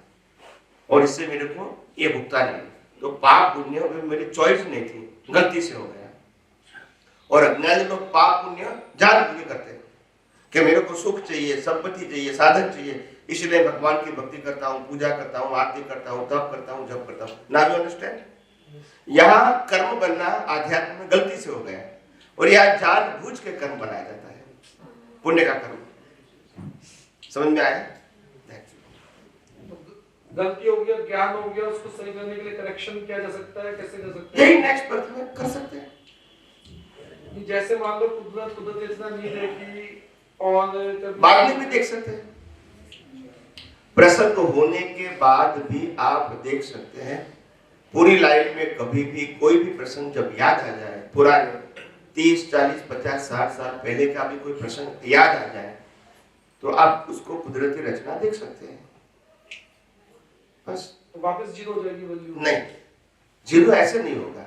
S1: और इससे मेरे को ये भुगतान है। तो पाप पुण्य मेरी चॉइस नहीं थी, गलती से हो गया। और अज्ञानी लोग पाप पुण्य जानबूझ के करते हैं कि मेरे को सुख चाहिए, संपत्ति चाहिए, साधन चाहिए, इसलिए भगवान की भक्ति करता हूँ, पूजा करता हूँ, आरती करता हूँ, तप करता हूँ, जप करता हूँ। Now you understand? यहाँ कर्म बनना आध्यात्म में गलती से हो गया, और यहाँ जानबूझ के कर्म बनाया जाता है, पुण्य का कर्म। समझ में आया?
S7: गलती हो गया, ज्ञान हो गया, उसको सही करने के लिए करेक्शन किया जा सकता है, कैसे कर सकते हैं?
S1: यही नेक्स्ट बर्थ में कर सकते हैं।
S7: जैसे मान लो कुदरत इतना नहीं देखी, और
S1: बाद में भी देख सकते हैं, प्रसन्न होने के बाद भी आप देख सकते हैं। पूरी लाइफ में कभी भी कोई भी प्रसंग जब याद आ जाए, पुराने 30, 40, 50, 60 साल पहले का भी कोई प्रसंग याद आ जाए, तो आप उसको कुदरती रचना देख सकते हैं। बस
S7: तो वापस 0 हो जाएगी वैल्यू?
S1: नहीं, 0 ऐसे नहीं होगा।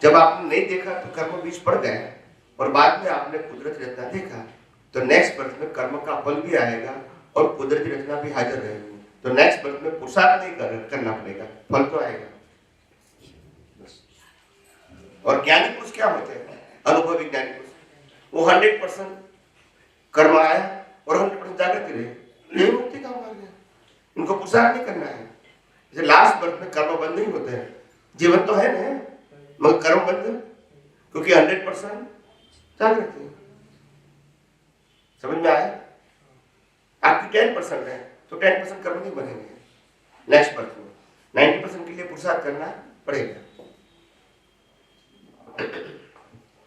S1: जब आपने नहीं देखा तो कर्म बीच पड़ गए, और बाद में आपने कुदरत रचना देखा तो नेक्स्ट बर्थ में कर्म का फल भी आएगा और कुदरती रचना भी हाजिर रहेगी। तो नेक्स्ट बर्थ में पुरुषार्थ नहीं करना पड़ेगा, फल तो आएगा। और ज्ञानी पुरुष क्या होते हैं? अनुभवी ज्ञानी पुरुष, वो 100% कर्म आया और 100% जागृति रहे, यही मुक्ति का मार्ग है। इनको पुरुषार्थ नहीं करना है। जैसे लास्ट बर्थ में कर्म बंद नहीं होते हैं, जीवन तो है ना, मगर कर्म बंद, क्योंकि 100% जागृति। समझ में आया? आपकी 10% है तो 10% कर्म नहीं बनेंगे नेक्स्ट बर्थ में, 90% के लिए पुरुषार्थ करना पड़ेगा।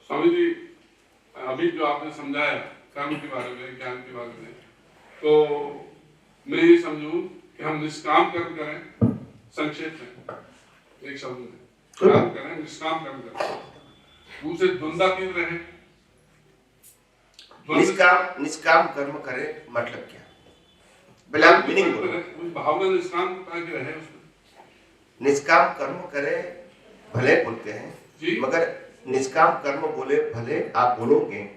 S6: स्वामी जी, अभी जो आपने समझाया कर्म के बारे में, ज्ञान के बारे में, तो मैं ये समझूं कि हम निष्काम कर्म करें, संक्षेप में एक शब्द में कर्म करें, निष्काम कर्म करें, दूसरे द्वंद्वातीत रहे।
S1: निष्काम कर्म करे मतलब क्या? पहले आप मीनिंग बोलो।
S6: भावना निष्काम करके रहे उसमें।
S1: निष्काम कर्म करे भले बोलते हैं
S6: जी,
S1: मगर निष्काम कर्म बोले भले आप बोलोगे,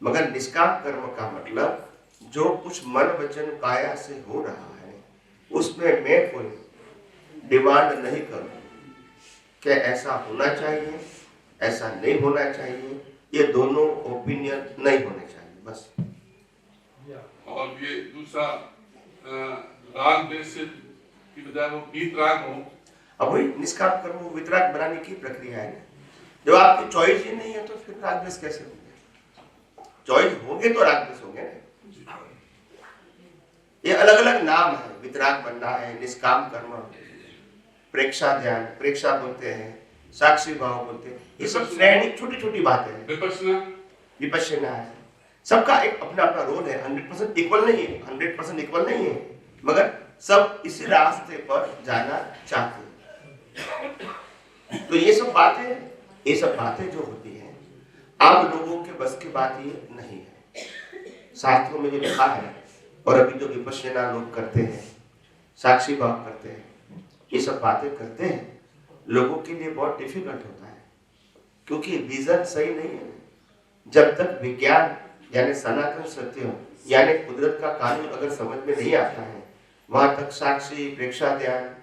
S1: मगर निष्काम कर्म का मतलब जो कुछ मन वचन काया से हो रहा है उसमें मैं कोई डिमांड नहीं करूं कि ऐसा होना चाहिए, ऐसा नहीं होना चाहिए, ये दोनों ओपिनियन नहीं होने चाहिए, बस।
S6: और ये दूसरा राग द्वेष से की बजाय वो वीतराग हो।
S1: अब वही निष्काम कर्म वितराग बनाने की प्रक्रिया है। जब आपकी चॉइस ही नहीं है तो फिर राग द्वेष कैसे होंगे? चॉइस होंगे तो राग द्वेष होंगे ना। ये अलग अलग नाम है, वितराग बनना है, निष्काम कर्म, प्रेक्षा ध्यान, प्रेक्षा बोलते हैं, साक्षी भाव बोलते हैं, ये सब श्रेणी छोटी छोटी बातें हैं। विपश्यना है, सबका एक अपना अपना रोल है। 100% इक्वल नहीं है, 100% इक्वल नहीं है, मगर सब इसी रास्ते पर जाना चाहते हैं। तो ये सब बातें जो होती हैं आम लोगों के बस की बात ये नहीं है। शास्त्रों में जो लिखा है और अभी जो विपश्यना लोग करते हैं, साक्षी भाव करते हैं, ये सब बातें करते हैं, लोगों के लिए बहुत डिफिकल्ट होता है, क्योंकि विजन सही नहीं है। जब तक विज्ञान यानी सनातन सत्य यानी कुदरत का कानून अगर समझ में नहीं आता है, वहां तक साक्षी प्रेक्षा ध्यान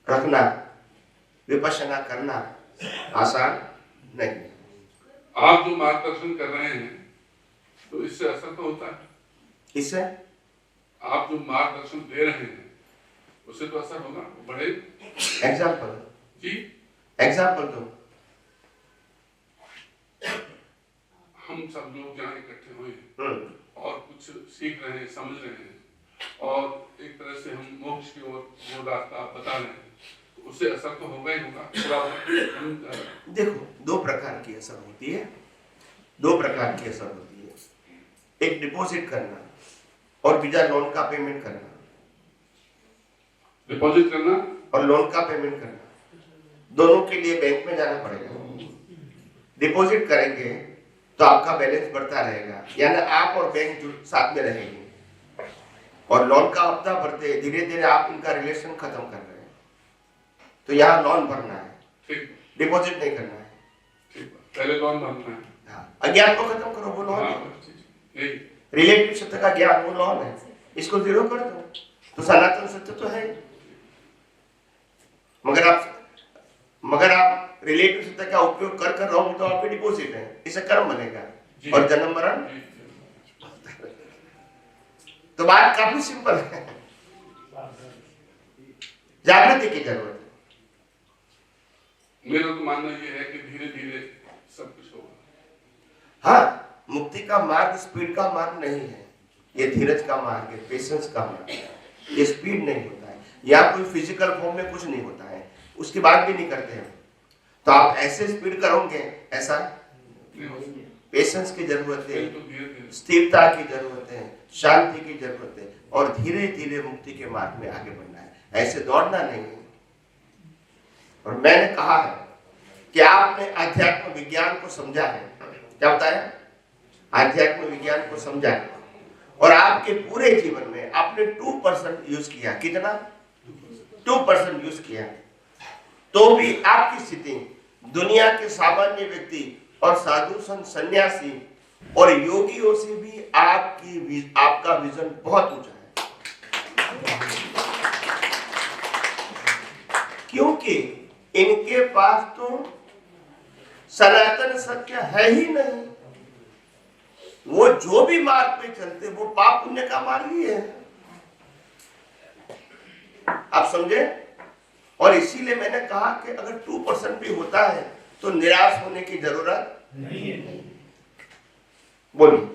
S1: रखना, विपश्यना करना आसान नहीं है।
S6: आप जो मार्गदर्शन कर रहे हैं तो इससे असर तो होता है।
S1: इससे
S6: आप जो मार्गदर्शन दे रहे हैं उससे तो असर होगा, बड़े
S1: एग्जाम्पल
S6: जी,
S1: एग्जाम्पल दो।
S6: हम सब लोग जहाँ इकट्ठे हुए हैं और कुछ सीख रहे हैं, समझ रहे हैं, और एक तरह से हम मोक्ष की ओर वो रास्ता बता रहे हैं, तो उससे असर तो होगा ही होगा।
S1: देखो, दो प्रकार की असर होती है, दो प्रकार की असर होती है। एक डिपॉजिट करना और बीजा लोन का पेमेंट करना।
S6: डिपॉजिट करना
S1: और लोन का पेमेंट करना, दोनों के लिए बैंक में जाना पड़ेगा। डिपॉजिट करेंगे तो आपका बैलेंस बढ़ता रहेगा, यानी आप और बैंक साथ में रहेंगे, और लोन का हफ्ता भरते धीरे धीरे आप इनका रिलेशन खत्म कर रहे हैं। तो यहाँ लोन भरना है, डिपॉजिट नहीं करना है।
S6: पहले लोन भरना है।
S1: हाँ, अज्ञान को खत्म करो, वो लोन है। रिलेटिव सत्य का ज्ञान वो लोन है, इसको जीरो कर दो तो सनातन सत्य तो है। मगर आप रिलेटिव सत्य का उपयोग कर रहोगे तो आपके डिपॉजिट है, इससे कर्म बनेगा और जन्म मरण। तो बात काफी सिंपल है, जागृति की जरूरत है।
S6: मेरा तो मानना यह है कि धीरे धीरे सब कुछ होगा।
S1: हाँ, मुक्ति का मार्ग स्पीड का मार्ग नहीं है, ये धीरज का मार्ग है, पेशेंस का मार्ग है। ये स्पीड नहीं होता है, या कोई फिजिकल फॉर्म में कुछ नहीं होता है, उसकी बात भी नहीं करते हैं। तो आप ऐसे स्पीड करोगे, ऐसा पेशेंस की जरूरत है, स्थिरता की जरूरत है, शांति की जरूरत है, और धीरे धीरे मुक्ति के मार्ग में आगे बढ़ना है, ऐसे दौड़ना नहीं है। और मैंने कहा है कि आपने अध्यात्म विज्ञान को समझा है, क्या बताया? अध्यात्म विज्ञान को समझा है, और आपके पूरे जीवन में आपने 2% यूज किया। कितना? 2% यूज किया, तो भी आपकी स्थिति दुनिया के सामान्य व्यक्ति और साधु संत सन्यासी और योगियों से भी आपका विजन बहुत ऊंचा है, क्योंकि इनके पास तो सनातन सत्य है ही नहीं। वो जो भी मार्ग पे चलते वो पाप पुण्य का मार्ग ही है, आप समझे। और इसीलिए मैंने कहा कि अगर 2% भी होता है तो निराश होने की जरूरत नहीं है। बोलिए।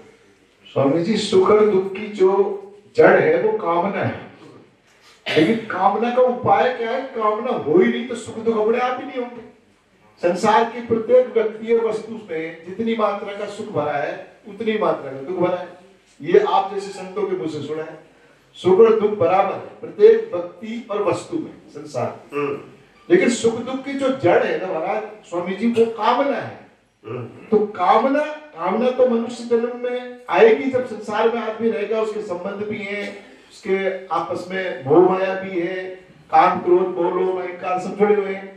S4: स्वामी जी, सुख और दुख की जो जड़ है वो कामना है, लेकिन कामना का उपाय क्या है? कामना हो ही नहीं तो सुख दुख अपने आप ही नहीं होंगे। संसार की प्रत्येक व्यक्ति और वस्तु में जितनी मात्रा का सुख भरा है उतनी मात्रा का दुख भरा है। ये आप जैसे संतों के मुंह से सुना है। सुख और दुख बराबर है प्रत्येक व्यक्ति और वस्तु में, संसार। लेकिन सुख दुख की जो जड़ है ना महाराज स्वामी जी, वो कामना है। तो कामना तो मनुष्य जन्म में आएगी जब संसार में आदमी रहेगा। उसके संबंध भी है, उसके आपस में मोह माया भी है, काम क्रोध मोह लोभ अहंकार सब जुड़े हुए हैं।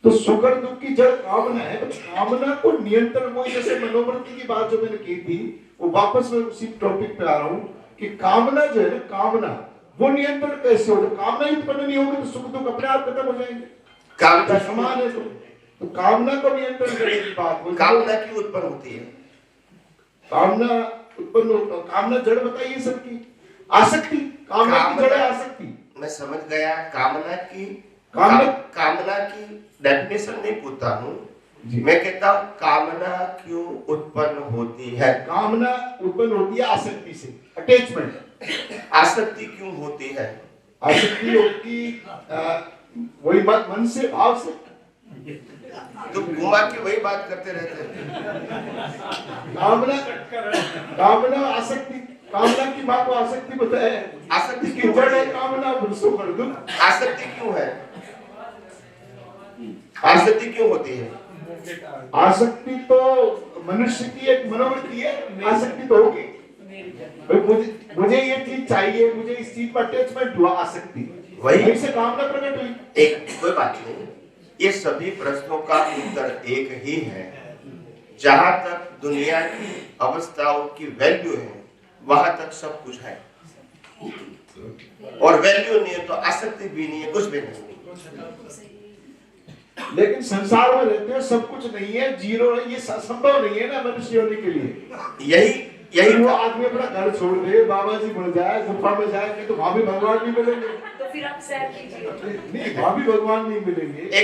S4: तो सुख और दुख की जड़ कामना है। तो कामना को नियंत्रण, वो जैसे मनोवृत्ति की बात जो मैंने की थी, वो वापस मैं उसी टॉपिक पे आ रहा हूँ कि कामना जो है ना, कामना वो नियंत्रण कैसे हो? कामना ही उत्पन्न नहीं होगी तो सुख दुख अपने आप खत्म हो जाएंगे। कामना समान है तो कामना को नियंत्रण करने की बात।
S1: कामना क्यों उत्पन्न होती है?
S4: कामना जड़ बताइए सबकी। आसक्ति, कामना की जड़ है आसक्ति।
S1: मैं समझ गया। कामना की डेफिनेशन नहीं पूछता हूँ, मैं कहता हूँ कामना क्यों उत्पन्न होती है?
S4: कामना उत्पन्न होती है आसक्ति से, अटैचमेंट।
S1: आसक्ति क्यों होती है?
S4: आसक्ति होती वही मन से, भाव से।
S1: तो घुमा के वही बात करते रहते हैं।
S4: कामना आसक्ति, कामना की बात को आसक्ति बताए।
S1: आसक्ति क्यों है?
S4: कामना सुख और दुख।
S1: आसक्ति क्यों है? आसक्ति क्यों होती है?
S4: आसक्ति तो मनुष्य की एक मनोवृत्ति है। आसक्ति तो होगी, मुझे ये चीज चाहिए, मुझे इस चीज पर अटैचमेंट हुआ, आसक्ति। वही से कामना प्रकट हुई।
S1: एक कोई बात नहीं, ये सभी प्रश्नों का उत्तर एक ही है। जहां तक दुनिया की अवस्थाओं की वैल्यू है वहां तक सब कुछ है, और वैल्यू नहीं है तो आसक्ति भी नहीं है, कुछ भी नहीं।
S4: लेकिन संसार में रहते हैं, सब कुछ नहीं है, जीरो है, ये संभव नहीं है ना मनुष्य होने के लिए।
S1: यही
S4: वो आदमी अपना घर छोड़ दे, बाबा जी बन जाए, गुफा में जाए, तो वहां भी भगवान नहीं मिलेंगे।
S3: तो फिर आप सैर कीजिए।
S4: नहीं, वहां भी भगवान नहीं मिलेंगे।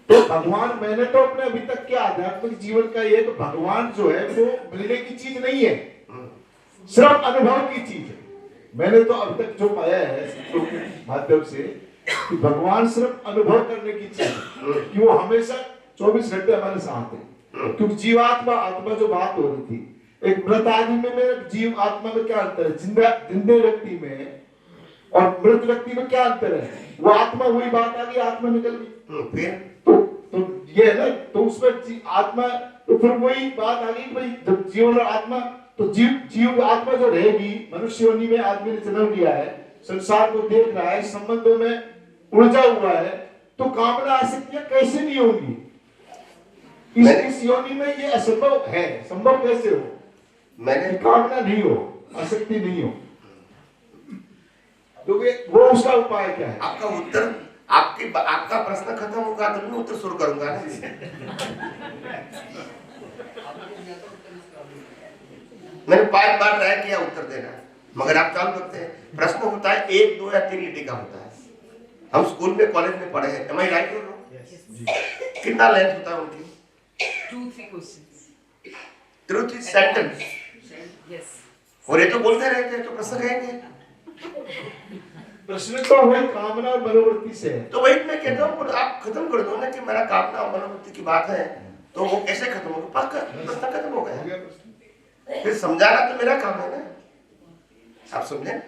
S4: तो भगवान, मैंने तो अपने अभी तक के आध्यात्मिक जीवन का ये, तो भगवान जो है वो मिलने की चीज नहीं है, सिर्फ अनुभव की चीज है। मैंने तो अब तक जो पाया है संतों के माध्यम से कि भगवान सिर्फ अनुभव करने की चीज है, कि वो हमेशा 24 घंटे हमारे साथ है। क्योंकि जीवात्मा आत्मा जो बात हो रही थी, एक मृत आदमी में जीव आत्मा में क्या अंतर है? जिंदे व्यक्ति में और मृत व्यक्ति में क्या अंतर है? वो आत्मा, वही बात आ गई, आत्मा निकल गई।
S1: फिर
S4: तो ये है ना, तो उसमें आत्मा, तो फिर वही बात आ गई भाई, जब जीवन और आत्मा, तो जीव आत्मा जो रहेगी, मनुष्य योनि में आदमी ने जन्म लिया है, संसार को देख रहा है, संबंधों में उलझा हुआ है, तो कामना आसक्तियां कैसे नहीं होंगी? इस योनि में ये असंभव है। संभव कैसे हो? मैंने कामना नहीं हो, आसक्ति नहीं हो, तो वो उसका उपाय क्या है?
S1: आपका उत्तर, आपका प्रश्न खत्म होगा तो मैं उत्तर शुरू करूंगा ना। मैंने 5 बार ट्राई किया उत्तर देना, मगर आप चालू रखते हैं। प्रश्न होता है 1, 2 या 3 लिटी का होता है। हम स्कूल में कॉलेज में पढ़े हैं, एम आई राइट और रॉन्ग? कितना लेंथ होता है उनकी?
S3: 2-3 क्वेश्चंस,
S1: 2-3 सेंटेंस।
S3: यस।
S1: और ये तो बोलते रहते हैं, तो प्रश्न कहेंगे।
S4: प्रश्न तो वही कामना और मनोवृत्ति से है।
S1: तो वही मैं कहता हूँ, आप खत्म कर दो ना कि मेरा कामना और मनोवृत्ति की बात है, तो वो कैसे खत्म होगा? पक्का प्रश्न खत्म हो गया। फिर समझाना तो मेरा काम है ना, आप समझे?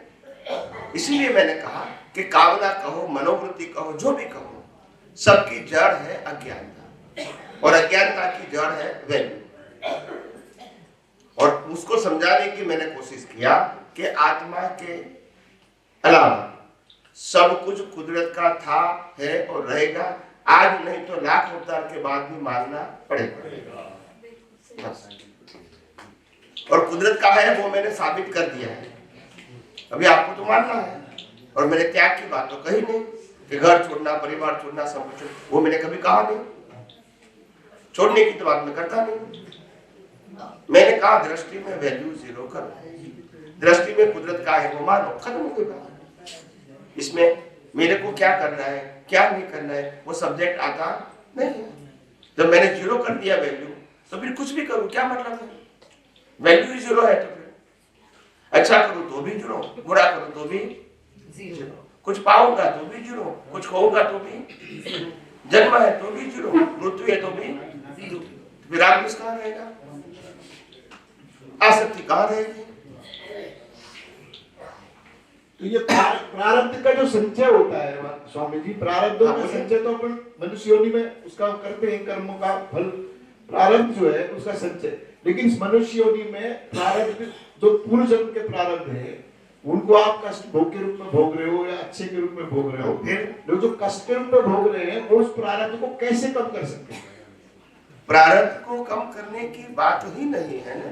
S1: इसीलिए मैंने कहा कि कामना कहो, मनोवृत्ति कहो, जो भी कहो, सबकी जड़ है अज्ञानता, और अज्ञानता की जड़ है वैल्यू। और उसको समझाने की मैंने कोशिश किया कि आत्मा के अलावा सब कुछ कुदरत का था, है और रहेगा। आज नहीं तो लाख अवतार के बाद भी मानना पड़ेगा। और कुदरत का है वो मैंने साबित कर दिया है। अभी आपको तो मानना है। और मैंने त्याग की बात तो कही नहीं कि घर छोड़ना, परिवार छोड़ना, सब कुछ, वो मैंने कभी कहा नहीं। छोड़ने की तो बात मैं करता नहीं। मैंने कहा दृष्टि में वैल्यू जीरो करो, दृष्टि में कुदरत का है वो मानो, खत्म हो गई बात। इसमें मेरे को क्या करना है क्या नहीं करना है वो सब्जेक्ट आता नहीं है। जब मैंने जीरो कर दिया वैल्यू, तो फिर कुछ भी करूं क्या मतलब है? वैल्यू ही जीरो है तो फिर अच्छा करूं तो भी जीरो, बुरा करूं तो भी जीरो, कुछ पाऊंगा तो भी जीरो, कुछ खोऊंगा तो भी, जन्म है तो भी जीरो, मृत्यु है तो भी जीरो। फिर आत्मा कहाँ रहेगा? आसक्ति कहाँ रहेगी?
S4: तो ये प्रारब्ध का जो संचय होता है स्वामी जी, प्रारब्धों का संचय तो अपन मनुष्य योनि में उसका करते हैं, कर्मों का फल प्रारब्ध जो है उसका संचय। लेकिन इस मनुष्य योनि में प्रारब्ध जो पूर्व जन्म के प्रारब्ध है उनको आप कष्ट भोग के रूप में भोग रहे हो या अच्छे के रूप में भोग रहे हो, फिर जो कष्ट के रूप में भोग रहे हैं वो उस प्रारब्ध को कैसे कम कर सकते हैं?
S1: प्रारब्ध को कम करने की बात ही नहीं है ना।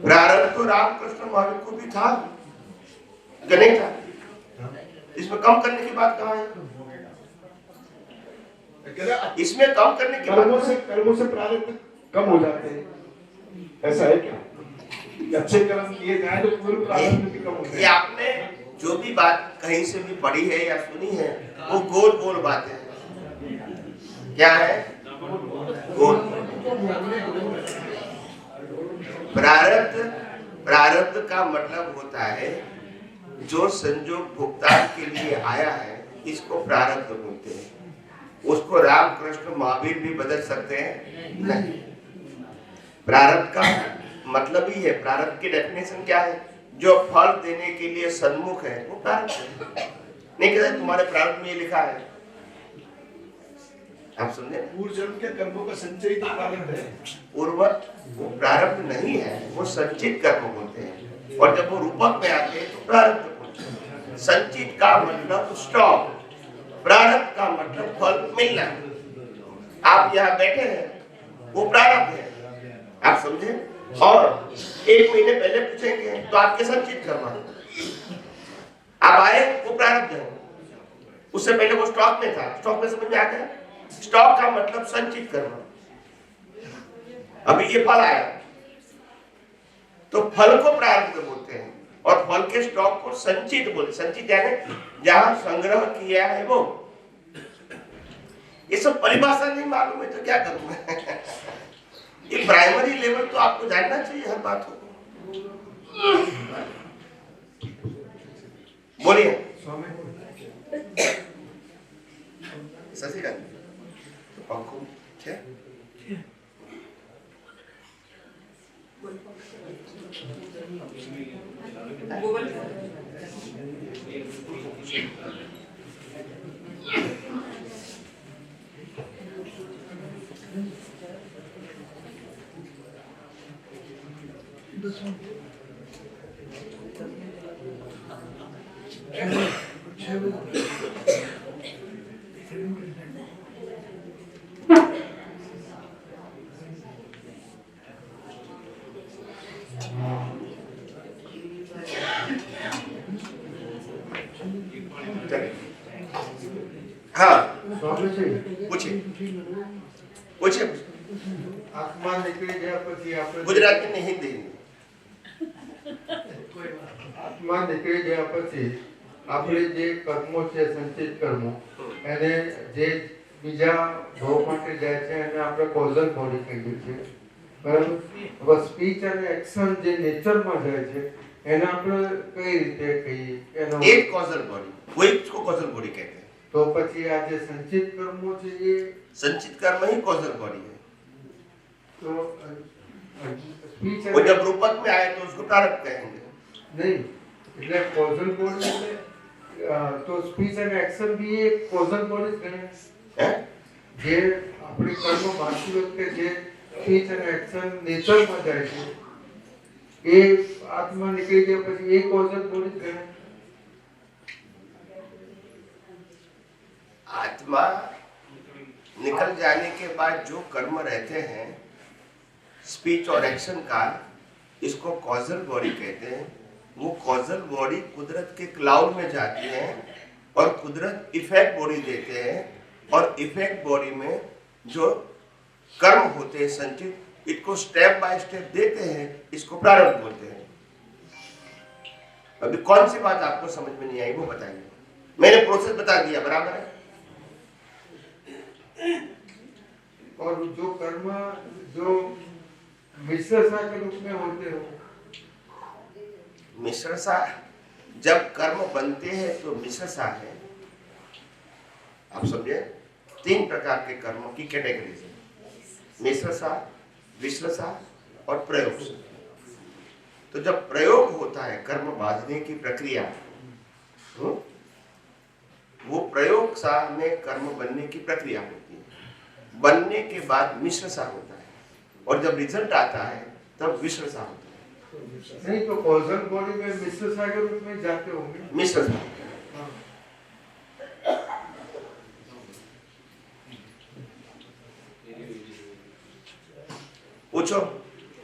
S1: प्रारब्ध तो रामकृष्ण महावीर को भी था, नहीं था? इसमें कम करने की बात कहाँ है? इसमें कम करने की
S4: कर्मों से प्रारब्ध कम हो जाते हैं, ऐसा है क्या? अच्छे कर्म किए जाए तो पूर्व प्रारब्ध भी कम हो जाए।
S1: ये आपने जो भी बात कहीं से भी पढ़ी है या सुनी है वो गोल गोल बात है। क्या है? गोल। प्रारब्ध का मतलब होता है जो संजोग भुगतान के लिए आया है, इसको प्रारब्ध बोलते हैं। उसको रामकृष्ण महावीर भी बदल सकते हैं? नहीं। प्रारब्ध का मतलब ही है, प्रारब्ध की डेफिनेशन क्या है? जो फल देने के लिए सन्मुख है वो प्रारब्ध है। नहीं कहते तुम्हारे प्रारब्ध में ये लिखा है, आप समझे?
S4: पूर्व जन्म के कर्मों का संचय तो प्रारब्ध है।
S1: पूर्व वो प्रारब्ध नहीं है, वो संचित कर्म होते हैं। और जब वो रूपक में आते हैं तो प्रारब्ध बोलते हैं। संचित का मतलब स्टॉक, प्रारब्ध का मतलब फल मिलना। आप यहाँ बैठे हैं वो प्रारब्ध है, आप समझे? और 1 महीने पहले पूछेंगे तो आपके संचित कर्म, आप आए वो प्रारब्ध है। उससे पहले वो स्टॉक में था, स्टॉक में समझ में आ गया? स्टॉक का मतलब संचित कर्म। अभी ये फल आया तो फल को प्रारब्ध बोलते हैं और फल के स्टॉक को संचित बोलते। संचित यानी जहां संग्रह किया है वो। ये सब परिभाषा नहीं मालूम है तो क्या करूं मैं? ये प्राइमरी लेवल तो आपको जानना चाहिए हर बात को। बोलिए शशिकांत, पंखो क्या? हाँ पूछिए पूछिए।
S8: आत्मा निकली गया પછી આપણે
S1: गुजराती में हिंदी।
S8: આત્મા નીકળી ગયા પછી આપણે જે કર્મો છે સંચિત કર્મો એને જે બીજા ભોગ માટે જાય છે એને આપણે કોઝલ બોડી કહીએ છીએ, બરાબર? હવે સ્પીચ અને એક્શન જે નેચરમાં જાય છે એને આપણે કઈ રીતે કહીએ? એનો
S1: एक कॉजल बॉडी, वो एक को कॉजल बॉडी कहते हैं।
S8: તો પછી આ જે સંચિત કર્મો છે એ
S1: संचित कर्म ही कॉजल बॉडी है।
S8: તો સ્પીચ
S1: वो जब रूपक में आए तो उसको प्रारब्ध कहेंगे।
S8: नहीं, એટલે કોઝલ બોડી એટલે તો સ્પીચ અને એક્શન બી એક કોઝલ બોડી જ ગણાય
S1: हैं?
S8: જે આપણી કર્મ બાકી વખતે જે સ્પીચ અને એક્શન નેચરમાં જાય છે એ આત્મા નીકળી ગયા પછી એ કોઝલ બોડી જ ગણાય।
S1: आत्मा निकल जाने के बाद जो कर्म रहते हैं स्पीच और एक्शन का, इसको कॉजल बॉडी कहते हैं। वो कॉजल बॉडी कुदरत के क्लाउड में जाती है और कुदरत इफेक्ट बॉडी देते हैं, और इफेक्ट बॉडी में जो कर्म होते हैं संचित, इसको स्टेप बाय स्टेप देते हैं, इसको प्रारब्ध बोलते हैं। अभी कौन सी बात आपको समझ में नहीं आई वो बताइए। मैंने प्रोसेस बता दिया, बराबर है।
S8: और जो कर्म जो मिश्रसा के रूप में होते हो,
S1: मिश्रसा जब कर्म बनते हैं तो मिश्रसा है। आप समझे, 3 प्रकार के कर्म की कैटेगरीज है, मिश्रसा, विश्लसा और प्रयोग। तो जब प्रयोग होता है कर्म बांधने की प्रक्रिया, वो प्रयोगसा में कर्म बनने की प्रक्रिया होती है। बनने के बाद मिश्रसा होता है, और जब रिजल्ट आता है तब विश्रसा होता है।
S8: नहीं तो कॉजल बॉडी में मिश्रसा के रूप में जाते होंगे।
S1: मिश्रसा पूछो,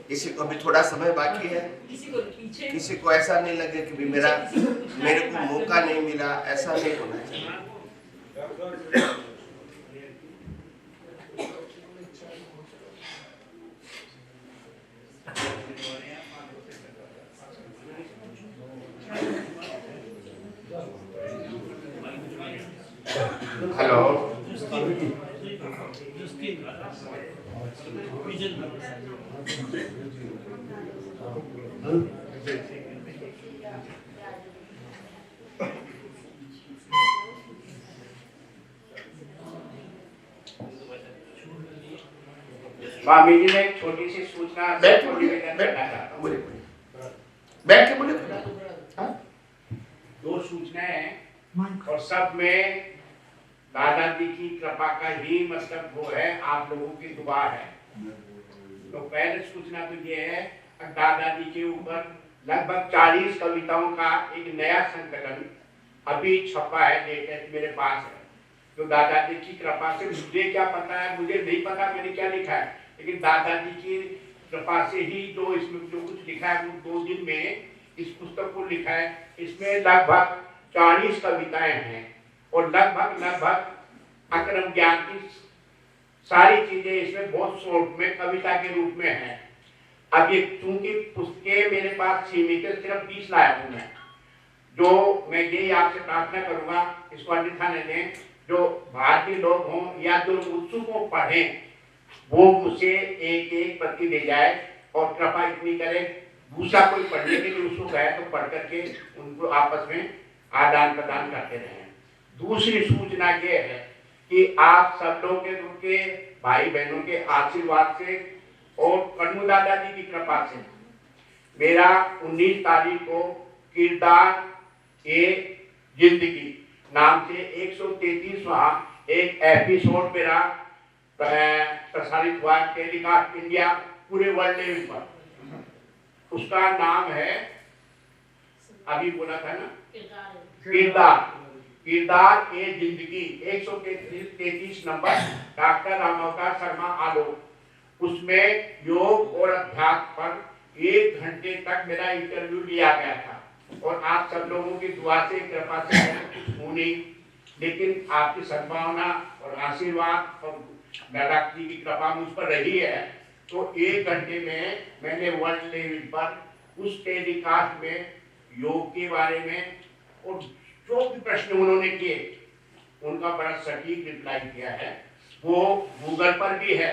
S1: किसी को भी थोड़ा समय बाकी है, किसी को ऐसा नहीं लगे कि भी मेरे को मौका नहीं मिला, ऐसा नहीं होना चाहिए। हेलो,
S2: स्वामी जी ने एक छोटी सी सूचना
S1: बैठ के बोलिए, बैठ के बोलिए। हाँ?
S2: 2 सूचनाएं हैं और सब में दादाजी की कृपा का ही मतलब वो है, आप लोगों की दुआ है। तो पहले सूचना तो ये है, दादाजी के ऊपर लगभग 40 कविताओं का एक नया संकलन अभी छपा है, लेटेस्ट मेरे पास है। तो दादाजी की कृपा से, मुझे क्या पता है, मुझे नहीं पता मैंने क्या लिखा है, लेकिन दादाजी की कृपा से ही जो इसमें जो कुछ लिखा है वो 2 दिन में इस पुस्तक को लिखा है। इसमें लगभग 40 कविताएं हैं और लगभग अक्रम ज्ञान की सारी चीजें इसमें बहुत शॉर्ट में कविता के रूप में है। अब ये चूंकि पुस्तकें मेरे पास सीमित है, सिर्फ 20 लाया हूं मैं, जो मैं यही आपसे प्रार्थना करूंगा, इसको अन्यथा न लें। जो भारतीय लोग हों या जो उत्सुक हो पढ़ें, वो मुझसे एक प्रति ले जाए और कृपा इतनी करे, दूसरा कोई पढ़ने के लिए उत्सुक है तो पढ़ करके उनको आपस में आदान प्रदान करते रहें। दूसरी सूचना ये है कि आप सब लोग के भाई बहनों के आशीर्वाद से और कन्नू दादाजी की कृपा से मेरा 19 तारीख को किरदार ए जिंदगी नाम से 133वां एक एपिसोड मेरा प्रसारित हुआ, टेलीकास्ट इंडिया पूरे वर्ल्ड लेवल पर। उसका नाम है, अभी बोला था ना, किरदार ए जिंदगी 133 नंबर, डॉक्टर रामअवतार शर्मा आलोक। उसमें योग और अध्यात्म पर 1 घंटे तक मेरा इंटरव्यू लिया गया था, और आप सब लोगों की दुआ से, कृपा से कुछ होनी, लेकिन आपकी सद्भावना और आशीर्वाद और दादा जी की कृपा मुझ पर रही है। तो 1 घंटे में मैंने वर्ल्ड लेवल पर उस टेलीकास्ट में योग के बारे में और जो भी प्रश्न उन्होंने किए उनका बड़ा सटीक रिप्लाई किया है। वो गूगल पर भी है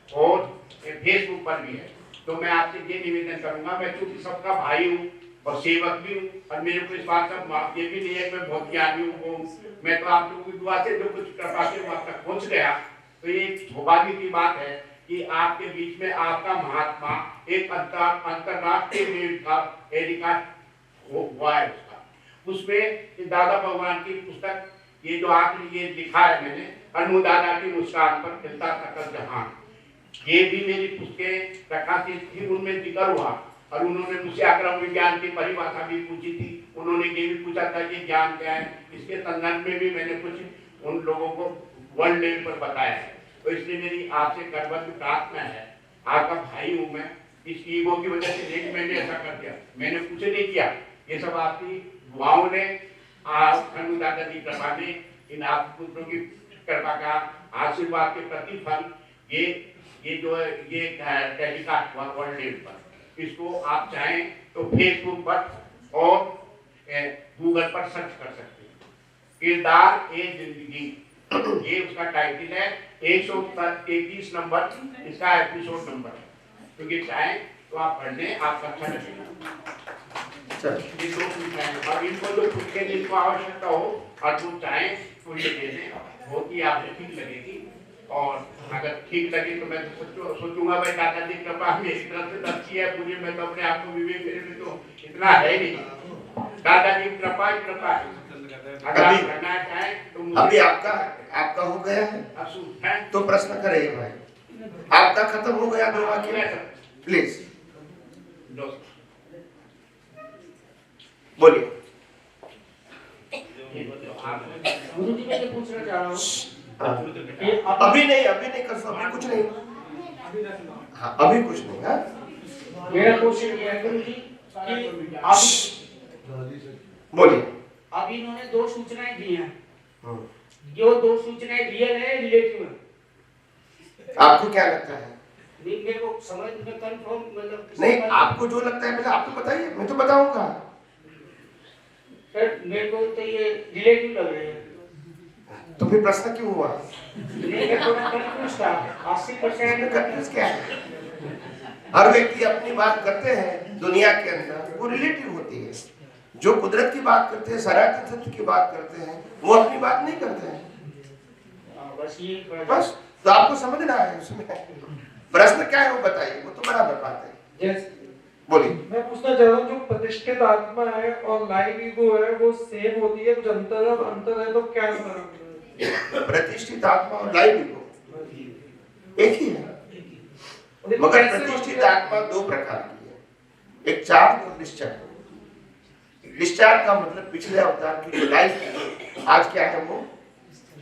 S2: और फेसबुक पर भी है। तो मैं आपसे ये निवेदन करूंगा, मैं चूंकि सबका भाई हूँ और सेवक भी हूँ, और मेरे को इस बात का ये भी नहीं है मैं बहुत ज्ञानी हूँ, मैं तो आप लोगों की दुआ से जो कुछ कृपा से वहां तक पहुंच गया। तो ये सौभाग्य की बात है कि आपके बीच में आपका महात्मा एक अंतरराष्ट्रीय लेवल का टेलीकास्ट हुआ है उसका। उसमें दादा भगवान की पुस्तक, ये जो आपने ये लिखा है मैंने, अनु दादा की मुस्कान पर खिलता सकल जहां, ये भी मेरी पुस्तकें प्रकाशित थी, उनमें जिक्र हुआ। और उन्होंने मुझसे अक्रम विज्ञान की परिभाषा भी पूछी थी, उन्होंने ये भी पूछा था कि ज्ञान क्या है। इसके संदर्भ में भी मैंने कुछ उन लोगों को वर्ल्ड लेवल पर बताया है। तो इसलिए मेरी आपसे करबद्ध प्रार्थना है, आपका भाई हूँ मैं, इस ईगो की वजह से नहीं मैंने ऐसा कर दिया, मैंने कुछ नहीं किया, ये सब आपकी दुआओं ने, आप दादा की कृपा ने, इन आप पुत्रों की कृपा का आशीर्वाद के प्रतिफल ये जो है ये टेलीकास्ट हुआ वर्ल्ड डे पर, इसको आप चाहें तो फेसबुक पर और गूगल पर सर्च कर सकते हैं, किरदार ए जिंदगी, ये उसका टाइटल है, 131 नंबर इसका एपिसोड नंबर है, क्योंकि चाहे तो आप पढ़ लें, आपका अच्छा लगेगा। ये दो सुविधाएं हैं, और इनको जो खुद के लिए आवश्यकता हो और जो चाहे तो ये दे दें, बहुत ही आपको ठीक लगेगी। और अगर ठीक लगे तो मैं तो सोचूंगा भाई दादाजी कृपा मेरी तरफ से अच्छी है, मुझे मैं तो अपने आप को विवेक में तो इतना है नहीं, दादाजी कृपा है। अगर आप करना चाहें तो
S1: अभी आपका हो गया है तो प्रश्न करें भाई, आपका खत्म हो गया 2 वाक्य, प्लीज बोलिए।
S9: गुरुजी मैं ये पूछना चाह रहा हूँ,
S1: अभी नहीं कर सकते, अभी कुछ नहीं, हाँ अभी कुछ नहीं। हाँ
S9: मेरा क्वेश्चन ये है गुरुजी कि
S1: बोलिए।
S9: अभी इन्होंने 2 सूचनाएं दी हैं, जो 2 सूचनाएं रियल है रिलेटिव है,
S1: आपको क्या लगता है?
S9: नहीं मेरे को समझ में कंफर्म मतलब
S1: नहीं, आपको जो लगता है पहले आप तो बताइए, मैं तो बताऊंगा।
S9: सर मेरे को तो ये रिलेटिव लग रहे हैं,
S1: तो फिर प्रश्न क्यों हुआ?
S9: मैं थोड़ा कंफ्यूज था। 80%
S1: कंफ्यूज क्या है? हर व्यक्ति अपनी बात करते हैं दुनिया के अंदर, वो रिलेटिव होती है। जो कुदरत की बात करते हैं, सनातन सत्य की बात करते हैं, वो अपनी बात नहीं करते हैं। बस तो आपको समझना है उसमें प्रश्न क्या है वो बताइए, वो तो बराबर बात है। बोलिए।
S7: मैं पूछना चाह रहा हूँ, जो प्रतिष्ठित आत्मा है और लाइव ईगो है वो सेम होती है, कुछ अंतर है तो क्या अंतर है?
S1: प्रतिष्ठित आत्मा और लाइव ईगो एक ही है, मगर प्रतिष्ठित आत्मा 2 प्रकार की है, एक चार्ज और डिस्चार्ज। डिस्चार्ज का मतलब पिछले अवतार की जो लाइफ आज क्या है वो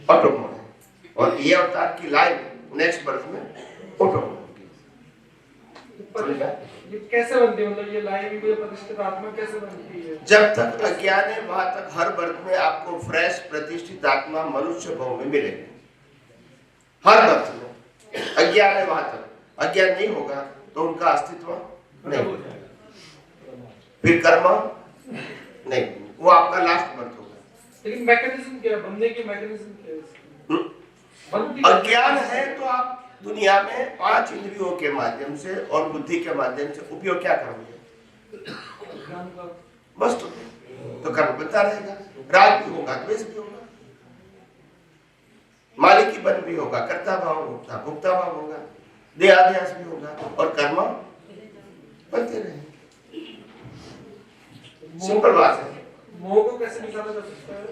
S1: ऑटो मोड है, और ये अवतार की लाइफ नेक्स्ट बर्थ में ऑटो मोड।
S7: ये कैसे बनती है, मतलब ये लाइव ईगो प्रतिष्ठित आत्मा कैसे बनती है?
S1: जब तक अज्ञान है वहां तक हर बर्थ में आपको फ्रेश प्रतिष्ठित आत्मा मनुष्य भाव में मिलेगी, हर बर्थ में। अज्ञान है वहां तक, अज्ञान नहीं होगा तो उनका अस्तित्व नहीं होगा, फिर कर्म नहीं, वो आपका लास्ट बर्थ होगा।
S7: लेकिन मैकेनिज्म क्या है, बनने की मैकेनिज्म क्या है?
S1: अज्ञान है तो आप दुनिया में 5 इंद्रियों के माध्यम से और बुद्धि के माध्यम से उपयोग क्या करोगे? बस तो कर्म बनता रहेगा, राग भी होगा, द्वेष भी होगा, मालिकी बन भी होगा, कर्ता भाव होगा, भुक्ता भाव होगा, देहाध्यास भी होगा, और कर्म बनते रहेंगे। सिंपल बात है।
S7: मोह को कैसे निकाला जा सकता है?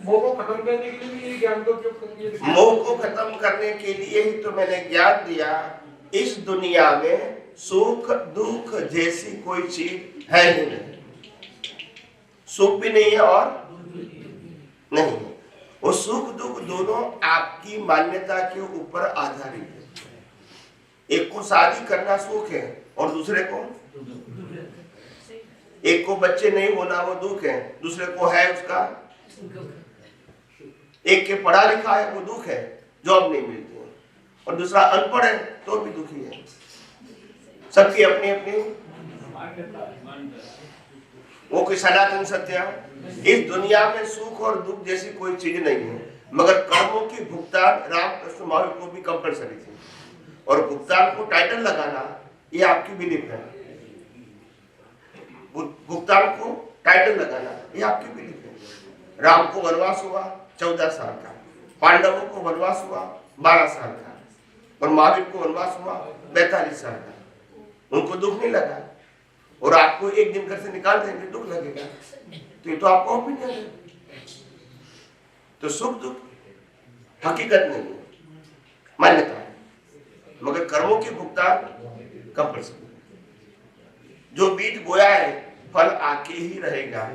S7: मोह को खत्म करने के लिए भी ज्ञान का उपयोग करनी है।
S1: मोह को खत्म करने के लिए ही तो मैंने ज्ञान दिया। इस दुनिया में सुख दुख जैसी कोई चीज है ही नहीं, सुख भी नहीं है और नहीं है। वो सुख दुख दोनों आपकी मान्यता के ऊपर आधारित है। एक को शादी करना सुख है और दूसरे को, एक को बच्चे नहीं होना वो दुख है, दूसरे को है उसका, एक के पढ़ा लिखा है वो दुख है, जॉब नहीं मिलती है, और दूसरा अनपढ़ है तो भी दुखी है। सबकी अपनी अपनी वो कोई सनातन सत्य है। इस दुनिया में सुख और दुख जैसी कोई चीज नहीं है, मगर कर्मों की भुगतान रामकृष्ण महावीर को भी कंपलसरी थी, और भुगतान को टाइटल लगाना ये आपकी बिलीफ है। भुगतान को टाइटल लगाना ये आपकी बिलीफ है। राम को वनवास हुआ 14 साल का, पांडवों को वनवास हुआ 12 साल का, और महावीर को वनवास हुआ 42 साल का। उनको दुख नहीं लगा, और आपको एक दिन घर से निकाल देंगे दुख लगेगा, तो ये तो आपका ओपिनियन है। तो सुख दुख हकीकत नहीं है, मान्यता है, मगर कर्मों के भुगतान कंपल्सरी। जो बीज बोया है फल आके ही रहेगा,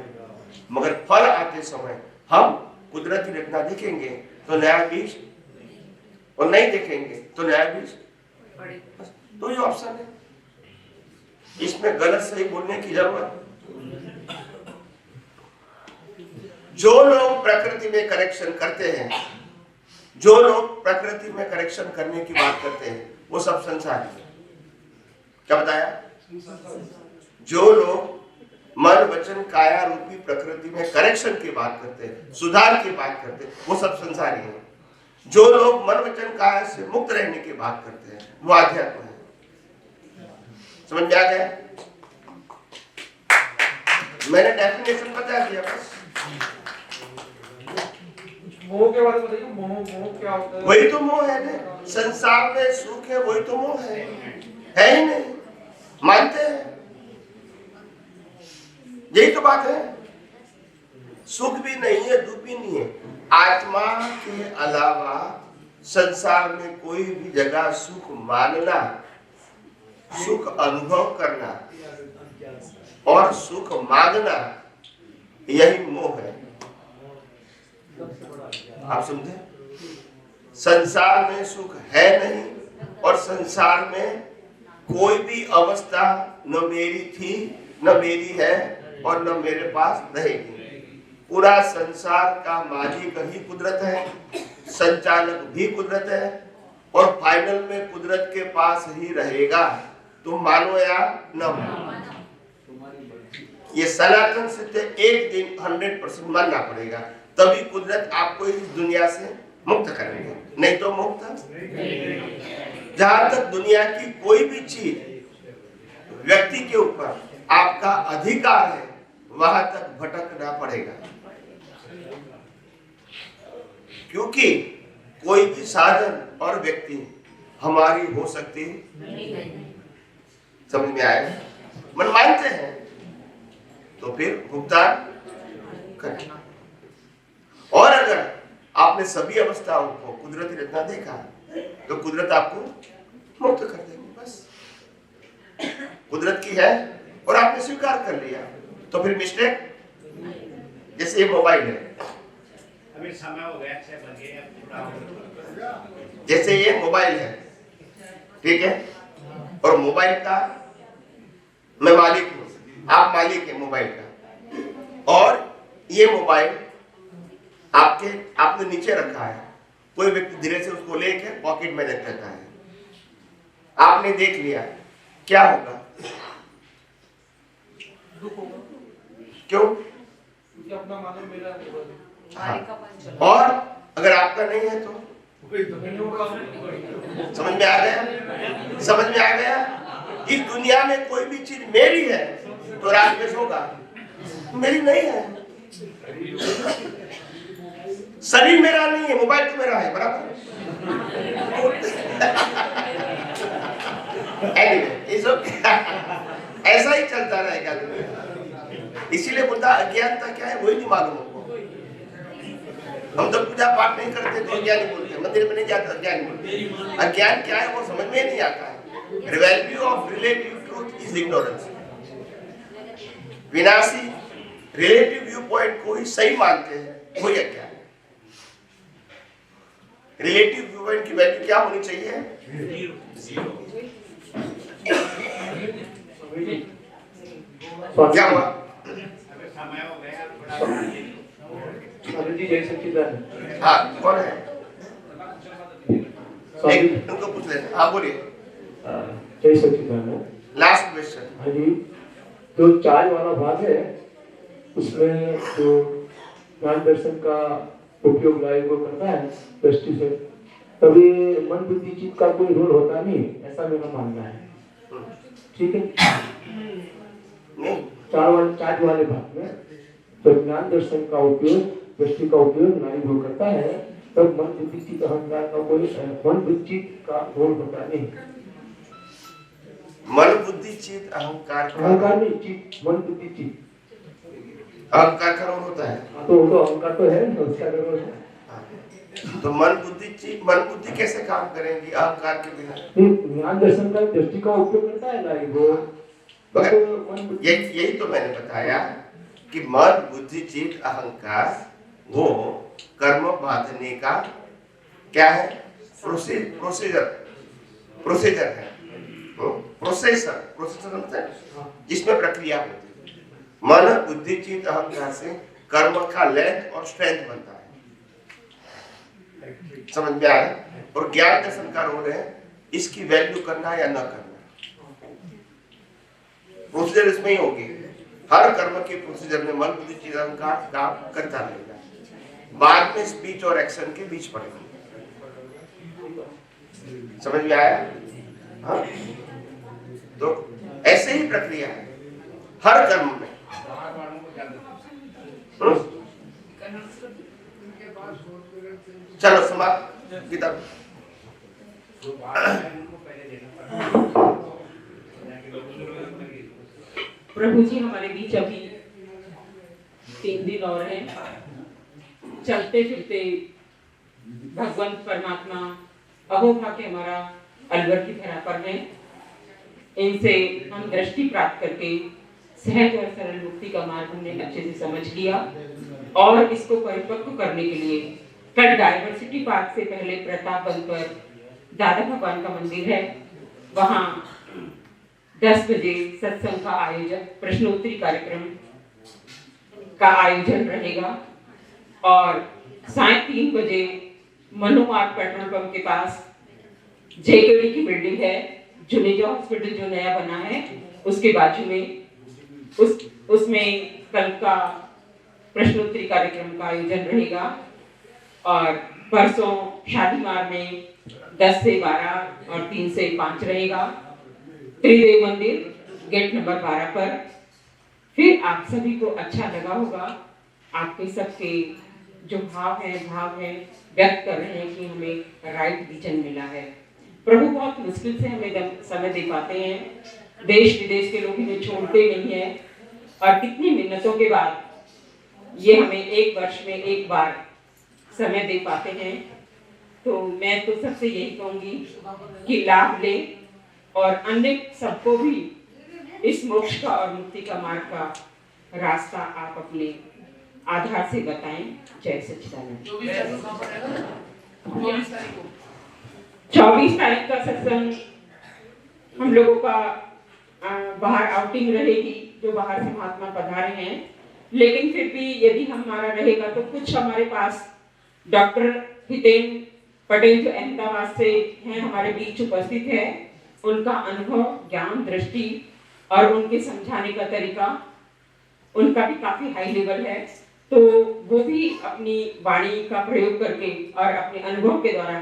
S1: मगर फल आते समय हम कुदरती रचना देखेंगे तो नया बीज, और नहीं देखेंगे तो नया बीज। तो ये ऑप्शन है। इसमें गलत सही बोलने की जरूरत। जो लोग प्रकृति में करेक्शन करते हैं, जो लोग प्रकृति में करेक्शन करने की बात करते हैं, वो सब संसारी है। क्या बताया? जो लोग मन वचन काया रूपी प्रकृति में करेक्शन की बात करते हैं, सुधार की बात करते हैं, वो सब संसारी हैं। जो लोग मन वचन काया से मुक्त रहने की बात करते हैं, वो आध्यात्म है। समझ में आ गया? मैंने डेफिनेशन बता दिया बस।
S7: मोह के बारे में बताइए, मोह क्या होता है?
S1: वही तो मोह है ना, संसार में सुख है, वही तो मोह है ही नहीं, मानते हैं, यही तो बात है। सुख भी नहीं है, दुख भी नहीं है। आत्मा के अलावा संसार में कोई भी जगह सुख मानना, सुख अनुभव करना और सुख मांगना, यही मोह है। आप समझे? संसार में सुख है नहीं और संसार में कोई भी अवस्था न मेरी थी, न मेरी है और न मेरे पास रहेगी। पूरा संसार का मालिक ही कुदरत है, संचालक भी कुदरत है और फाइनल में कुदरत के पास ही रहेगा। तुम मानो या न मानो, ये सनातन सत्य एक दिन 100% मानना पड़ेगा, तभी कुदरत आपको इस दुनिया से मुक्त करेगा, नहीं तो मुक्त। जहां तक दुनिया की कोई भी चीज व्यक्ति के ऊपर आपका अधिकार है, वहां तक भटकना पड़ेगा, क्योंकि कोई भी साधन और व्यक्ति हमारी हो सकती नहीं। समझ में आया? मन मानते हैं तो फिर भुगतान करें। और अगर आपने सभी अवस्थाओं को कुदरती रचना देखा तो कुदरत आपको मुक्त कर देगी। बस कुदरत की है और आपने स्वीकार कर लिया तो फिर मिस्टेक। जैसे ये मोबाइल है,
S2: अभी समय हो गया, 6 बजे पूरा हो गया।
S1: जैसे ये मोबाइल है, ठीक है, और मोबाइल का मैं मालिक हूं, आप मालिक है मोबाइल का, और ये मोबाइल आपने नीचे रखा है, कोई व्यक्ति धीरे से उसको लेके पॉकेट में रख देता है, आपने देख लिया, क्या होगा? क्यों?
S7: अपना मानो मेरा
S1: हाँ। और अगर आपका नहीं है तो समझ में आ गया? समझ में आ गया? इस दुनिया में कोई भी चीज मेरी है तो राजवेश होगा, मेरी नहीं है। शरीर मेरा नहीं है, मोबाइल तो मेरा है, बराबर। ऐसा ही चलता रहेगा दुनिया। इसीलिए बोलता अज्ञानता क्या है वही नहीं मालूम हमको। हम तो पूजा पाठ नहीं करते तो अज्ञानी बोलते, मंदिर में नहीं जाते अज्ञानी बोलते। अज्ञान क्या है वो समझ में नहीं आता है। Value of relative truth is ignorance. विनाशी रिलेटिव व्यू पॉइंट को ही सही मानते हैं, वही अज्ञान। रिलेटिव व्यू पॉइंट की वैल्यू क्या होनी चाहिए? क्या हुआ?
S2: समय हो गया।
S10: जी जय सच्चिदानंद।
S1: हाँ, कौन है?
S10: स्वामी
S1: उनको पूछ लेते। हाँ बोलिए।
S10: जय सच्चिदानंद।
S1: Last question.
S10: हाँ जी, जो चाय वाला भाग है उसमें जो ज्ञान दर्शन का उपयोग लाइव वो करता है दृष्टि से, तभी मन बुद्धि चित्त का कोई रोल होता नहीं, ऐसा मेरा मानना है। ठीक है? चार्ज वाले भाग में जब ज्ञान दर्शन का उपयोग दृष्टि का उपयोग नारी वो करता है, तब मन बुद्धि चित्त अहंकार का कोई मन बुद्धि का रोल होता नहीं।
S1: मन बुद्धि चित्त अहंकार
S10: नहीं, चित्त मन बुद्धि चित्त
S1: अहंकार का रोल होता है।
S10: तो अहंकार तो है ना, उसका रोल है।
S1: तो मन बुद्धि कैसे काम करेंगी अहंकार के बिना?
S10: ज्ञान दर्शन का दृष्टि का उपयोग करता है नारी वो।
S1: यही तो मैंने बताया कि मन बुद्धि चित्त अहंकार वो कर्म बांधने का क्या है? प्रोसीजर है। प्रोसेसर समझते हैं, जिसमें प्रक्रिया होती है। मन बुद्धि चित्त अहंकार से कर्म का लेंथ और स्ट्रेंथ बनता है, समझ में आया? और ज्ञान दर्शन का रोल है इसकी वैल्यू करना या न करना। प्रोसीजर इसमें ही होगी, हर कर्म के प्रोसीजर में मन बुद्धि चित्त अहंकार काम करता रहेगा, बाद में स्पीच और एक्शन के बीच पड़ेगा। समझ में आया? हाँ? तो ऐसे ही प्रक्रिया है हर कर्म में। चलो समाप्त किताब।
S9: प्रभु जी हमारे बीच अभी 3 दिन और हैं। चलते फिरते भगवंत परमात्मा अहोभाग्य हमारा अलवर की धरा पर है। इनसे हम दृष्टि प्राप्त करके सहज और सरल मुक्ति का मार्ग हमने अच्छे से समझ लिया और इसको परिपक्व करने के लिए कल डायवर्सिटी पार्क से पहले प्रतापगंज पर दादा भगवान का मंदिर है, वहाँ 10 बजे सत्संग का आयोजन, प्रश्नोत्तरी कार्यक्रम का आयोजन रहेगा और साढ़े 3 बजे मनुमार्ग पेट्रोल पंप के पास जेकेडी की बिल्डिंग है, जुनेजा हॉस्पिटल जो नया बना है उसके बाजू में, उसमें कल का प्रश्नोत्तरी कार्यक्रम का आयोजन रहेगा। और परसों शालीमार में 10 से 12 और 3 से 5 रहेगा, त्रिदेव मंदिर गेट नंबर 12 पर। फिर आप सभी को अच्छा लगा होगा, आपके सबके जो भाव है व्यक्त कर रहे हैं कि हमें राइट विजन मिला है। प्रभु बहुत मुश्किल से हमें समय दे पाते हैं, देश विदेश के लोग इन्हें छोड़ते नहीं है और कितनी मिन्नतों के बाद ये हमें 1 वर्ष में 1 बार समय दे पाते हैं। तो मैं तो सबसे यही कहूंगी कि लाभ ले और अन्य सबको भी इस मोक्ष का और मुक्ति का मार्ग का रास्ता आप अपने आधार से बताएं। जय सच्चिदानंद। 24 तारीख का सत्संग हम लोगों का बाहर आउटिंग रहेगी, जो बाहर से महात्मा पधारे हैं, लेकिन फिर भी यदि हमारा रहेगा तो कुछ हमारे पास डॉक्टर हितेन पटेल जो अहमदाबाद से हैं हमारे बीच उपस्थित है, उनका अनुभव, ज्ञान, दृष्टि और उनके समझाने का तरीका उनका भी काफी हाई लेवल है। तो वो भी अपनी वाणी का प्रयोग करके और अपने अनुभव के द्वारा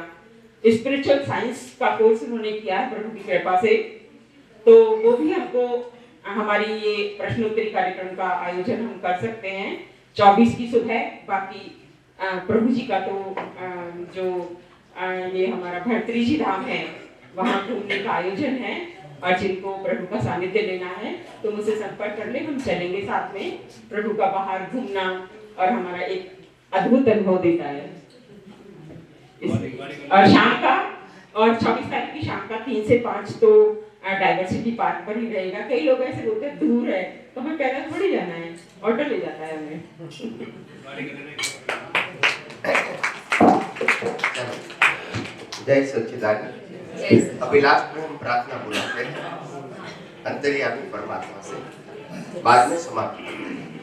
S9: स्पिरिचुअल साइंस का कोर्स उन्होंने किया है प्रभु की कृपा से, तो वो भी हमको हमारी ये प्रश्नोत्तरी कार्यक्रम का आयोजन हम कर सकते हैं 24 की सुबह। बाकी प्रभु जी का तो जो ये हमारा भर्तृजी धाम है वहाँ घूमने का आयोजन है और जिनको प्रभु का सानिध्य लेना है तो मुझसे संपर्क कर ले, हम चलेंगे साथ में। प्रभु का बाहर घूमना और हमारा एक अद्भुत अनुभव देता है। और शाम का और 24 तारीख की शाम का 3 से 5 तो डाइवर्सिटी पार्क पर ही रहेगा। कई लोग ऐसे बोलते हैं दूर है, तो हमें पैदल थोड़ी जाना है, ऑटो ले जाता है हमें।
S1: जय सच्चिदानंद। अभी लास्ट में हम प्रार्थना बुलाते हैं अंतर्यामी परमात्मा से, बाद में समाप्ति करते हैं।